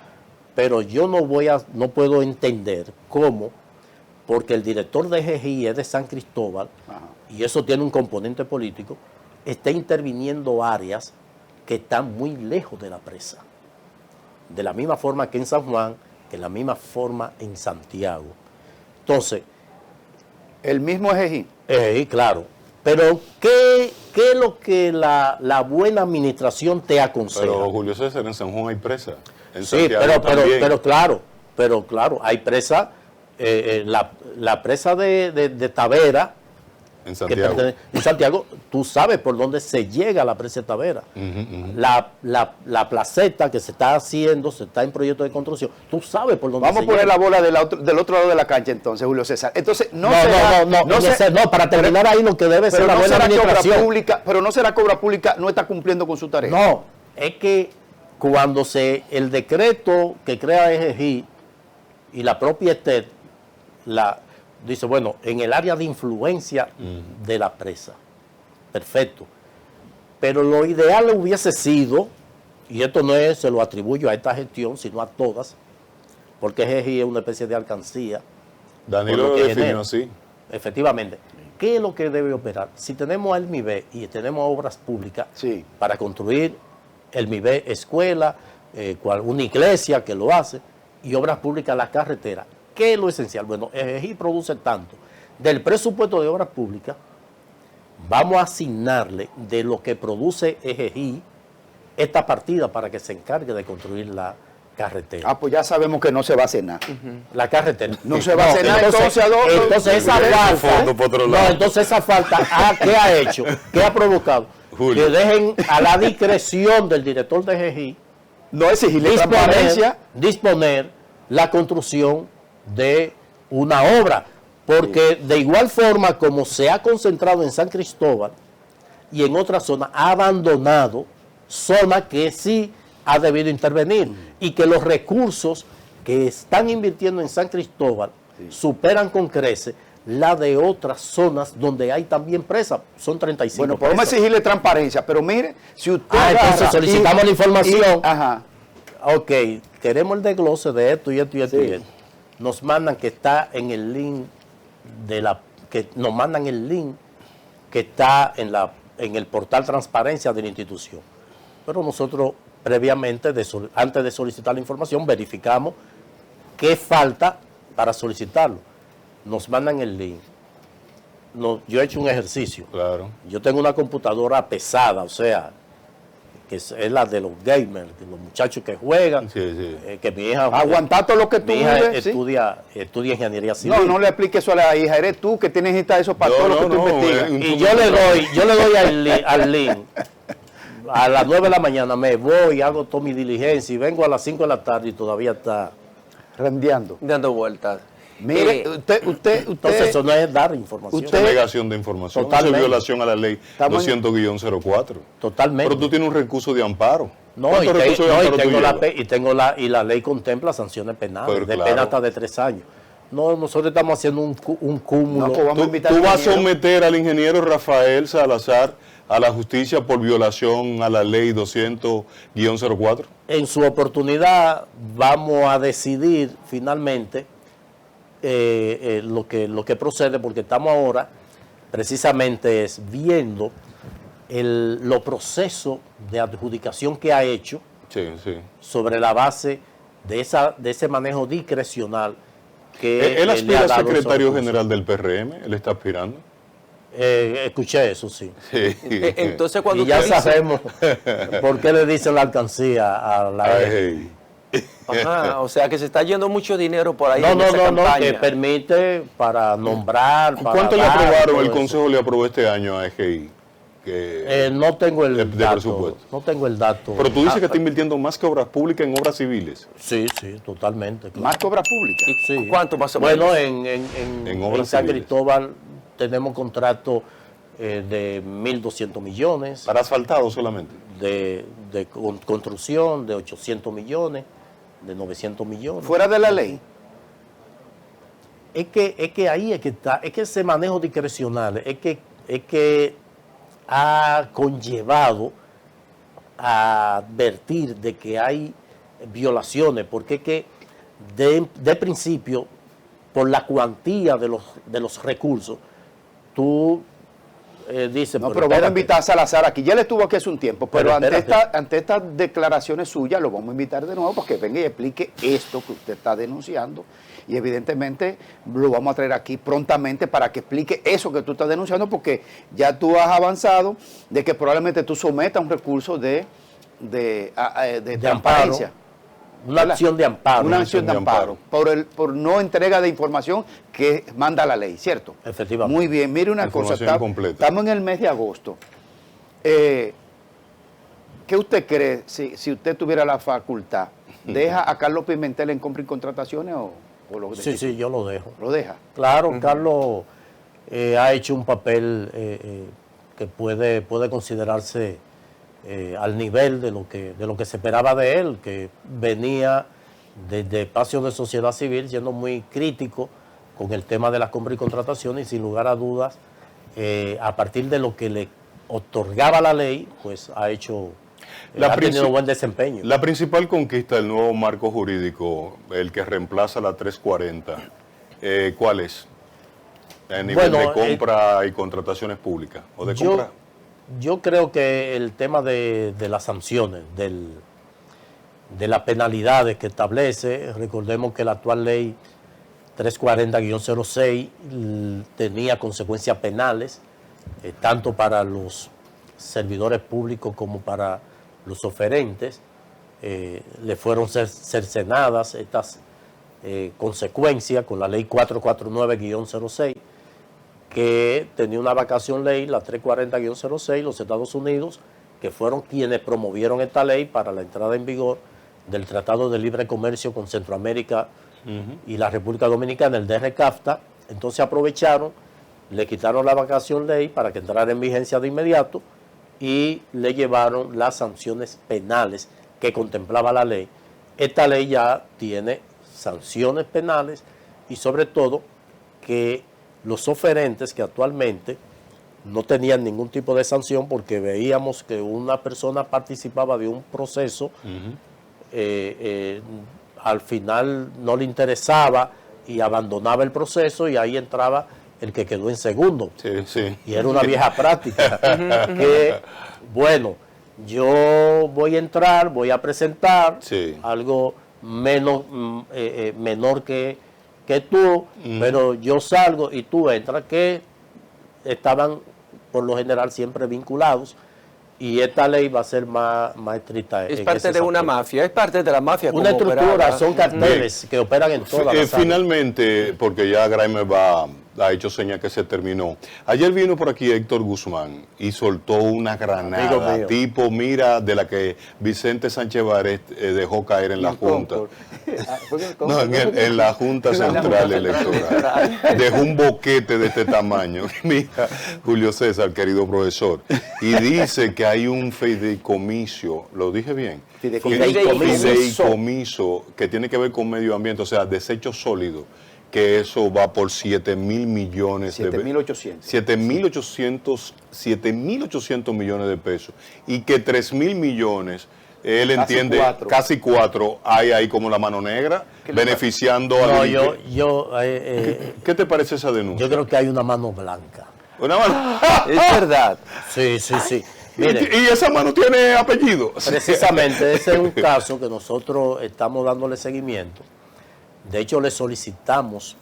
Pero yo no puedo entender cómo, porque el director de EGEGI es de San Cristóbal, Ajá. y eso tiene un componente político, está interviniendo áreas que están muy lejos de la presa. De la misma forma que en San Juan, de la misma forma en Santiago. Entonces, El mismo EGEGI. claro. Pero, ¿qué es lo que la buena administración te aconseja? Pero Julio César, en San Juan hay presa. En Sí, Santiago también. pero claro, hay presa, la presa de Tavera, En que Santiago. pertenece- en Santiago, tú sabes por dónde se llega a la presa de Tavera. La placeta que se está haciendo, se está en proyecto de construcción, tú sabes por dónde Vamos se a poner llega. la bola del otro lado de la cancha entonces, Julio César. Entonces, No, será- para terminar ahí lo que debe ser pero la no buena será que obra administración. pública, pero no será que obra pública no está cumpliendo con su tarea. No, es que cuando el decreto que crea EGEGI y la propia ETED dice, bueno, en el área de influencia de la presa, perfecto. Pero lo ideal hubiese sido, y esto no es, se lo atribuyo a esta gestión, sino a todas, porque EGEGI es una especie de alcancía. Danilo por lo que definió genera. así. Efectivamente. ¿Qué es lo que debe operar? Si tenemos el MIBE y tenemos obras públicas Sí. para construir el MIBE escuela, una iglesia que lo hace, y obras públicas, la carretera, ¿qué es lo esencial? Bueno, EGEGI produce tanto. Del presupuesto de obras públicas, vamos a asignarle de lo que produce EGEGI esta partida para que se encargue de construir la carretera. Ah, pues ya sabemos que no se va a hacer nada. La carretera. No se va a hacer nada, entonces, entonces esa Mira, falta, ese fondo por otro lado. entonces esa falta, ¿qué ha hecho? ¿Qué ha provocado? Julio. Que dejen a la discreción del director de EGEGI No exigirle transparencia. disponer la construcción de una obra, porque de igual forma como se ha concentrado en San Cristóbal y en otras zonas, ha abandonado zonas que sí ha debido intervenir y que los recursos que están invirtiendo en San Cristóbal superan con creces la de otras zonas donde hay también presas. Son 35 Bueno, podemos presas. exigirle transparencia, pero mire, si usted Entonces agarra solicitamos la información. ajá. Ok, queremos el desglose de esto y esto y esto Sí. y esto. Nos mandan que está en el link nos mandan el link que está en el portal transparencia de la institución. Pero nosotros previamente, antes de solicitar la información, verificamos qué falta para solicitarlo. Nos mandan el link. Yo he hecho un ejercicio. Claro. Yo tengo una computadora pesada, o sea, que es la de los gamers, de los muchachos que juegan, Sí, sí. que mi hija... Aguantar todo lo que tú Mi hija vives, ¿sí? estudia ingeniería civil. No, no le expliques eso a la hija. Eres tú que tienes necesitas eso para todo lo que tú investigas. Y yo le doy al link. A las 9 de la mañana me voy, hago toda mi diligencia y vengo a las 5 de la tarde y todavía está... Rendeando. Dando vueltas. Mire, Entonces eso no es dar información. Esa negación de información, eso es violación a la ley 200-04. Totalmente. Pero tú tienes un recurso de amparo. No, y ¿Cuántos recursos de amparo tú llevas? la ley contempla sanciones penales, Pero de claro. pena hasta de 3 años. No, nosotros estamos haciendo un cúmulo. No, pues vamos a invitar Tú al vas a ingeniero. someter al ingeniero Rafael Salazar a la justicia por violación a la ley 200-04. En su oportunidad vamos a decidir finalmente lo que procede, porque estamos ahora precisamente es viendo los procesos de adjudicación que ha hecho Sí, sí. sobre la base de ese manejo discrecional que Él le aspira ha a dado secretario esos general del PRM, él está aspirando. escuché eso, sí. Sí. Entonces, cuando Y ya usted dice- sabemos por qué le dicen la alcancía a la Ay. Ajá, o sea, que se está yendo mucho dinero por ahí No, en no, esa no, no, campaña. que permite para nombrar, para ¿Cuánto le dar, aprobaron, todo el eso. Consejo le aprobó este año a EGI? No tengo el de dato. presupuesto. No tengo el dato. Pero tú dices que está invirtiendo más que obras públicas en obras civiles. Sí, sí, totalmente. claro. Más que obra pública. ¿Y Sí. cuánto más o menos? Bueno, En obras en San civiles. Cristóbal tenemos contrato de 1.200 millones, Para asfaltado solamente. de construcción de 800 millones, de 900 millones. Fuera de la ley. Es que ahí es que está, es que ese manejo discrecional, es que ha conllevado a advertir de que hay violaciones, porque es que de principio, por la cuantía de los recursos, tú dices, No, pero vamos a espérate. invitar a Salazar aquí. Ya le estuvo aquí hace un tiempo, pero Pero ante, espérate. ante estas declaraciones suyas lo vamos a invitar de nuevo para que venga y explique esto que usted está denunciando. Y evidentemente lo vamos a traer aquí prontamente para que explique eso que tú estás denunciando, porque ya tú has avanzado de que probablemente tú sometas un recurso de transparencia. amparo. Una acción de amparo. Una acción de amparo por no entrega de información que manda la ley, ¿cierto? Efectivamente. Muy bien, mire una cosa, Información completa. estamos en el mes de agosto. ¿Qué usted cree si usted tuviera la facultad? ¿Deja a Carlos Pimentel en compra y contrataciones o lo deja? Sí, yo lo dejo. ¿Lo deja? Claro, Carlos ha hecho un papel que puede considerarse al nivel de lo que se esperaba de él, que venía desde espacios de sociedad civil siendo muy crítico con el tema de las compras y contrataciones, y sin lugar a dudas, a partir de lo que le otorgaba la ley, pues ha tenido buen desempeño. La principal conquista del nuevo marco jurídico, el que reemplaza la 340, ¿cuál es? A nivel Bueno, de compra y contrataciones públicas. ¿O de compra? Yo creo que el tema de las sanciones, de las penalidades que establece, recordemos que la actual ley 340-06 tenía consecuencias penales, tanto para los servidores públicos como para los oferentes. Le fueron cercenadas estas consecuencias con la ley 449-06, que tenía una vacación ley, la 340-06, los Estados Unidos, que fueron quienes promovieron esta ley para la entrada en vigor del Tratado de Libre Comercio con Centroamérica y la República Dominicana, el DRCAFTA. Entonces aprovecharon, le quitaron la vacación ley para que entrara en vigencia de inmediato y le llevaron las sanciones penales que contemplaba la ley. Esta ley ya tiene sanciones penales y sobre todo que los oferentes que actualmente no tenían ningún tipo de sanción, porque veíamos que una persona participaba de un proceso, al final no le interesaba y abandonaba el proceso, y ahí entraba el que quedó en segundo. Sí, sí. Y era una vieja práctica que, bueno, yo voy a entrar, voy a presentar Sí. algo menor que tú, pero yo salgo y tú entras, que estaban por lo general siempre vinculados, y esta ley va a ser más estricta. Es en parte ese de una aspecto. mafia, es parte de la mafia. Una como estructura, operaba. son carteles que operan en todas las áreas. Finalmente, porque ya Graimer va ha hecho señal que se terminó. Ayer vino por aquí Héctor Guzmán y soltó una granada, tipo, mira, de la que Vicente Sánchez Bárez dejó caer en la Junta. No, en la Junta Central Electoral. Dejó un boquete de este tamaño. Mira, Julio César, querido profesor. Y dice que hay un fideicomiso, ¿lo dije bien? Fideicomiso que tiene que ver con medio ambiente, o sea, desechos sólidos, que eso va por 7.000 millones. 7.800. 7.800 millones de pesos. Y que 3.000 millones, él Casi entiende, cuatro. casi 4, hay ahí como la mano negra, beneficiando a... No, ¿Qué te parece esa denuncia? yo creo que hay una mano blanca. Una mano... Es verdad. Sí, sí, sí. Mire, ¿Y esa mano tiene apellido? precisamente ese es un caso que nosotros estamos dándole seguimiento. De hecho, le solicitamos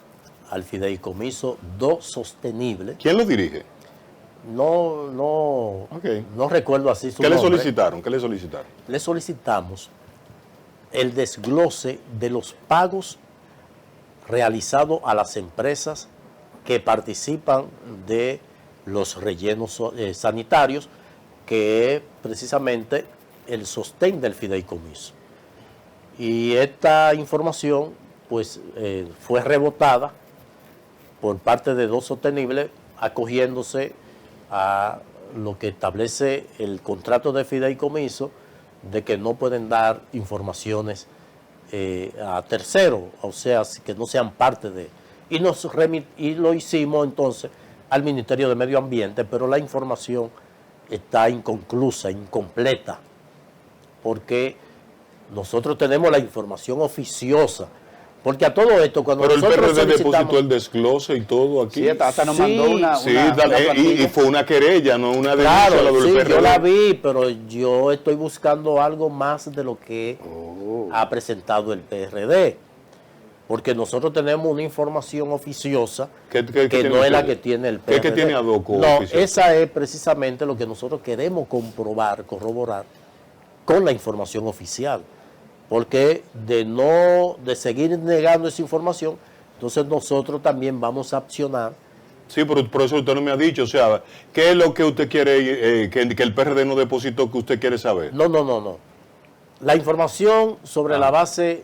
al fideicomiso Do Sostenible. ¿Quién lo dirige? No Ok. recuerdo así su ¿Qué le nombre. solicitaron? ¿Qué le solicitaron? Le solicitamos el desglose de los pagos realizados a las empresas que participan de los rellenos sanitarios, que es precisamente el sostén del fideicomiso. Y esta información pues fue rebotada por parte de Do Sostenible, acogiéndose a lo que establece el contrato de fideicomiso, de que no pueden dar informaciones a terceros, o sea, que no sean parte de... Y lo hicimos entonces al Ministerio de Medio Ambiente, pero la información está inconclusa, incompleta, porque nosotros tenemos la información oficiosa. Porque a todo esto, cuando Pero el nosotros PRD depositó solicitamos... el desglose y todo aquí. Sí, hasta nos Sí, mandó una Sí, y fue una querella, no una denuncia. Claro, la del sí, PRD. yo la vi, pero yo estoy buscando algo más de lo que ha presentado el PRD. Porque nosotros tenemos una información oficiosa ¿Qué que tienen no es la ustedes? que tiene el ¿Qué PRD. tiene Adoco No, oficiosa? esa es precisamente lo que nosotros queremos comprobar, corroborar con la información oficial. Porque de seguir negando esa información, entonces nosotros también vamos a accionar. Sí, pero por eso usted no me ha dicho, o sea, ¿qué es lo que usted quiere, que el PRD no depositó, que usted quiere saber? No. La información sobre la base,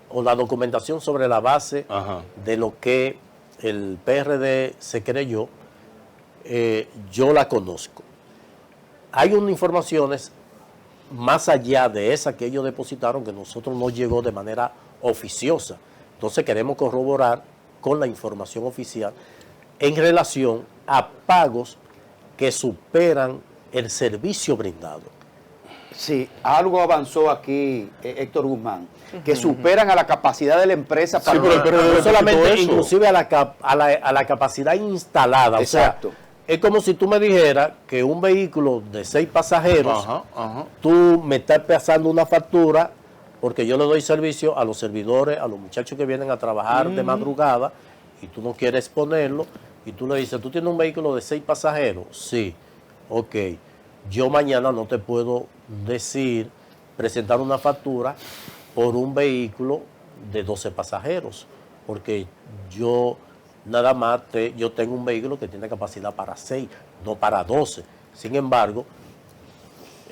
o la documentación sobre la base Ajá. de lo que el PRD se creyó, yo la conozco. Hay unas informaciones más allá de esa que ellos depositaron, que nosotros no llegó de manera oficiosa. Entonces queremos corroborar con la información oficial en relación a pagos que superan el servicio brindado. Sí, algo avanzó aquí, Héctor Guzmán, que superan a la capacidad de la empresa para... Sí, pero el PRD No depositó solamente, eso. inclusive a la capacidad instalada. Exacto. O sea, es como si tú me dijeras que un vehículo de 6 pasajeros, Ajá. tú me estás pasando una factura, porque yo le doy servicio a los servidores, a los muchachos que vienen a trabajar de madrugada, y tú no quieres ponerlo, y tú le dices, ¿tú tienes un vehículo de 6 pasajeros? Sí, ok. Yo mañana no te puedo presentar una factura por un vehículo de 12 pasajeros, porque yo nada más yo tengo un vehículo que tiene capacidad para 6, no para 12. Sin embargo,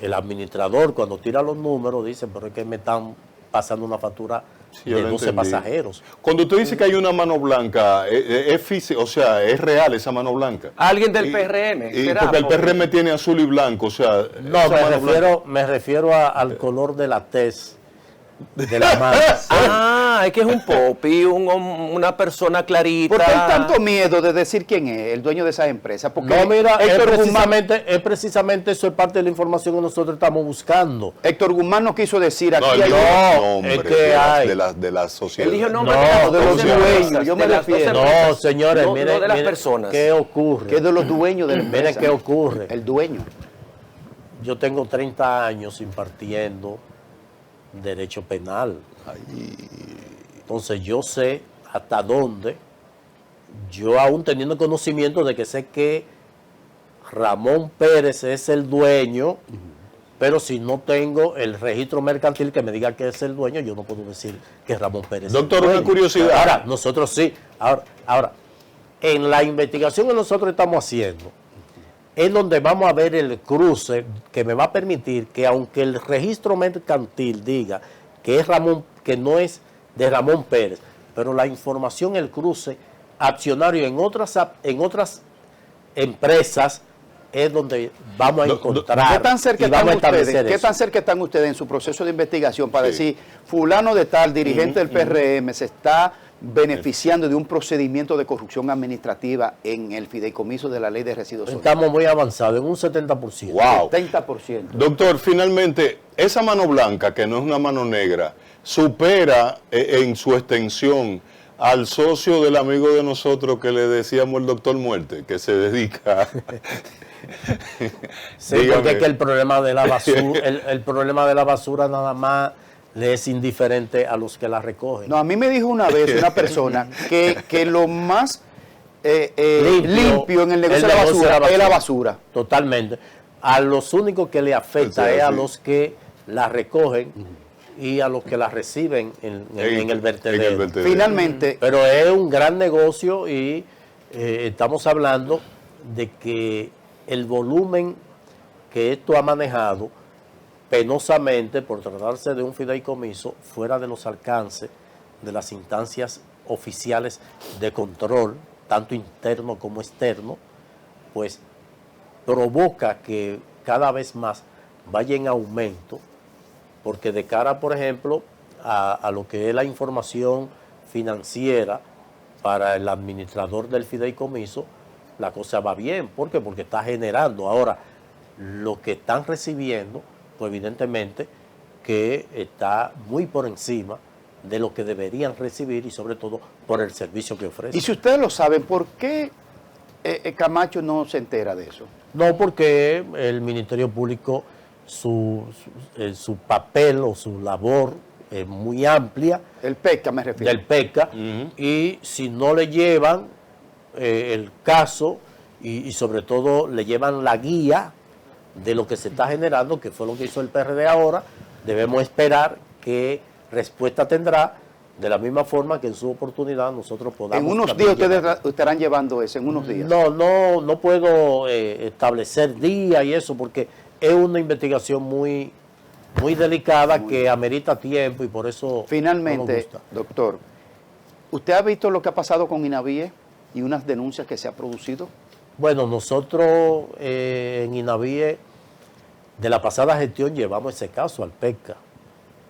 el administrador cuando tira los números dice, pero es que me están pasando una factura Sí, yo de lo 12 entendí. pasajeros. Cuando usted dice que hay una mano blanca, es física, o sea, es real esa mano blanca. Alguien del PRM, ¿será? Porque el PRM tiene azul y blanco, o sea... No, esa mano blanca- me refiero al color de la tez de la mano. Es que es un popi, una persona clarita. ¿Por qué hay tanto miedo de decir quién es el dueño de esas empresas? Porque No, mira, Héctor es precisamente eso, es parte de la información que nosotros estamos buscando. Héctor Guzmán no quiso decir aquí... No, él hay- dijo No, nombre es que hay. de la sociedad. Él dijo nombre No, de las de los 12 dueños, empresas, yo me de las 12 refiero. No, empresas, señores, no, miren, no de las miren personas. qué ocurre. que es de los dueños de la empresa. Miren qué ocurre. El dueño. Yo tengo 30 años impartiendo derecho penal. Entonces yo sé hasta dónde, yo aún teniendo conocimiento de que sé que Ramón Pérez es el dueño, pero si no tengo el registro mercantil que me diga que es el dueño, yo no puedo decir que Ramón Pérez Doctor, es el dueño. una curiosidad. Ahora, nosotros sí. Ahora, en la investigación que nosotros estamos haciendo, es donde vamos a ver el cruce que me va a permitir que, aunque el registro mercantil diga que es Ramón, que no es de Ramón Pérez, pero la información, el cruce accionario en otras empresas es donde vamos a encontrar. ¿Qué tan cerca están ustedes? ¿Qué tan cerca están ustedes en su proceso de investigación para decir, fulano de tal, dirigente del PRM, se está beneficiando de un procedimiento de corrupción administrativa en el fideicomiso de la ley de residuos sólidos? Estamos muy avanzados, en un 70%. Wow. 70%. Doctor, finalmente, esa mano blanca, que no es una mano negra, supera en su extensión al socio del amigo de nosotros que le decíamos el doctor Muerte, que se dedica Sí, porque es que el problema de la basura, el problema de la basura nada más le es indiferente a los que la recogen. No, a mí me dijo una vez una persona que lo más limpio en el negocio de la basura es la basura. Totalmente. A los únicos que le afecta es a los que la recogen y a los que la reciben en el vertedero. Finalmente. Pero es un gran negocio y estamos hablando de que el volumen que esto ha manejado penosamente, por tratarse de un fideicomiso, fuera de los alcances de las instancias oficiales de control, tanto interno como externo, pues provoca que cada vez más vaya en aumento, porque de cara, por ejemplo, a lo que es la información financiera para el administrador del fideicomiso, la cosa va bien. ¿Por qué? Porque está generando. Ahora, lo que están recibiendo, pues evidentemente que está muy por encima de lo que deberían recibir y sobre todo por el servicio que ofrecen. Y si ustedes lo saben, ¿por qué Camacho no se entera de eso? No, porque el Ministerio Público, su papel o su labor es muy amplia. El PECA me refiero. Del PECA. Y si no le llevan el caso y sobre todo le llevan la guía de lo que se está generando, que fue lo que hizo el PRD ahora, debemos esperar qué respuesta tendrá, de la misma forma que en su oportunidad nosotros podamos... En unos días ustedes estarán llevando eso, en unos días. No puedo establecer día y eso, porque es una investigación muy delicada que amerita tiempo y por eso... Finalmente, no nos gusta. doctor, ¿usted ha visto lo que ha pasado con INAVIE y unas denuncias que se ha producido? Bueno, nosotros en INAVIE, de la pasada gestión, llevamos ese caso al PECA,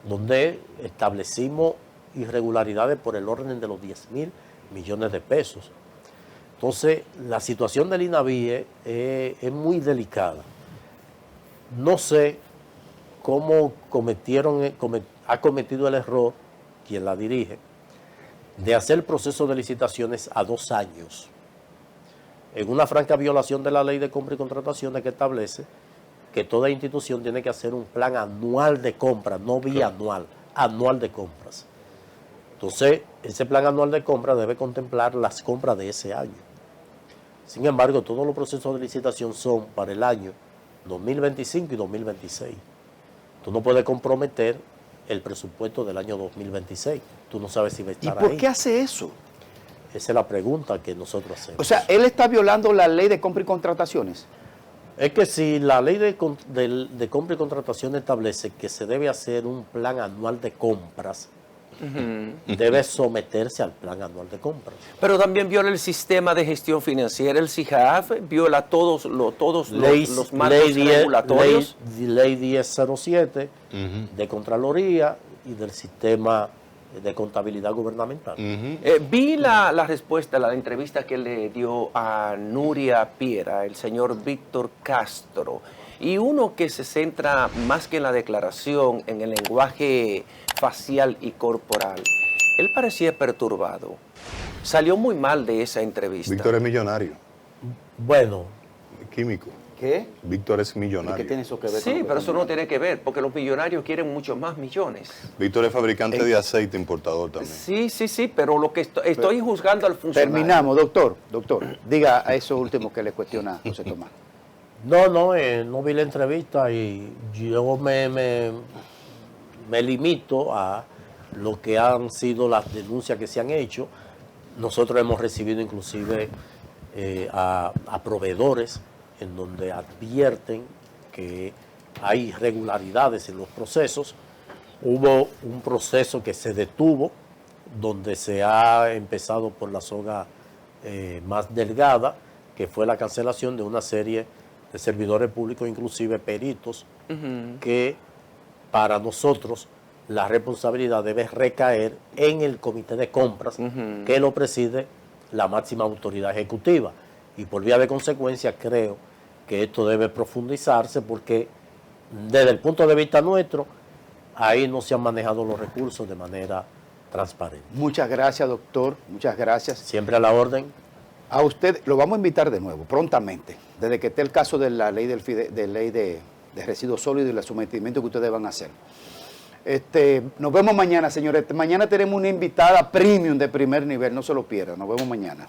donde establecimos irregularidades por el orden de los 10.000 millones de pesos. Entonces, la situación del INAVIE es muy delicada. No sé cómo ha cometido el error quien la dirige de hacer el proceso de licitaciones a 2 años, en una franca violación de la ley de compra y contrataciones que establece que toda institución tiene que hacer un plan anual de compras, no bianual, anual de compras. Entonces, ese plan anual de compras debe contemplar las compras de ese año. Sin embargo, todos los procesos de licitación son para el año 2025 y 2026. Tú no puedes comprometer el presupuesto del año 2026. Tú no sabes si va a estar ahí. ¿Y por qué hace eso? Esa es la pregunta que nosotros hacemos. O sea, él está violando la ley de compra y contrataciones. Es que si la ley de compra y contratación establece que se debe hacer un plan anual de compras, debe someterse al plan anual de compras. Pero también viola el sistema de gestión financiera, el CIJAF, viola todos los marcos regulatorios. Ley 1007 de Contraloría y del sistema de contabilidad gubernamental. Vi la respuesta, la entrevista que le dio a Nuria Piera, el señor Víctor Castro, y uno que se centra más que en la declaración, en el lenguaje facial y corporal. Él parecía perturbado. Salió muy mal de esa entrevista. Víctor es millonario. Bueno. Químico. ¿Qué? Víctor es millonario. ¿Qué tiene eso que ver? Sí, pero eso no tiene que ver, porque los millonarios quieren muchos más millones. Víctor es fabricante de aceite, importador también. Sí, pero lo que estoy juzgando al funcionario. Terminamos, doctor, diga a eso último que le cuestiona José Tomás. No vi la entrevista y yo me limito a lo que han sido las denuncias que se han hecho. Nosotros hemos recibido inclusive a proveedores en donde advierten que hay irregularidades en los procesos. Hubo un proceso que se detuvo, donde se ha empezado por la soga más delgada, que fue la cancelación de una serie de servidores públicos, inclusive peritos, que para nosotros la responsabilidad debe recaer en el comité de compras, que lo preside la máxima autoridad ejecutiva. Y por vía de consecuencia creo que esto debe profundizarse, porque desde el punto de vista nuestro, ahí no se han manejado los recursos de manera transparente. Muchas gracias, doctor. Muchas gracias. Siempre a la orden. A usted lo vamos a invitar de nuevo, prontamente, desde que esté el caso de la ley de residuos sólidos y el sometimiento que ustedes van a hacer. Nos vemos mañana, señores. Mañana tenemos una invitada premium de primer nivel, no se lo pierdan. Nos vemos mañana.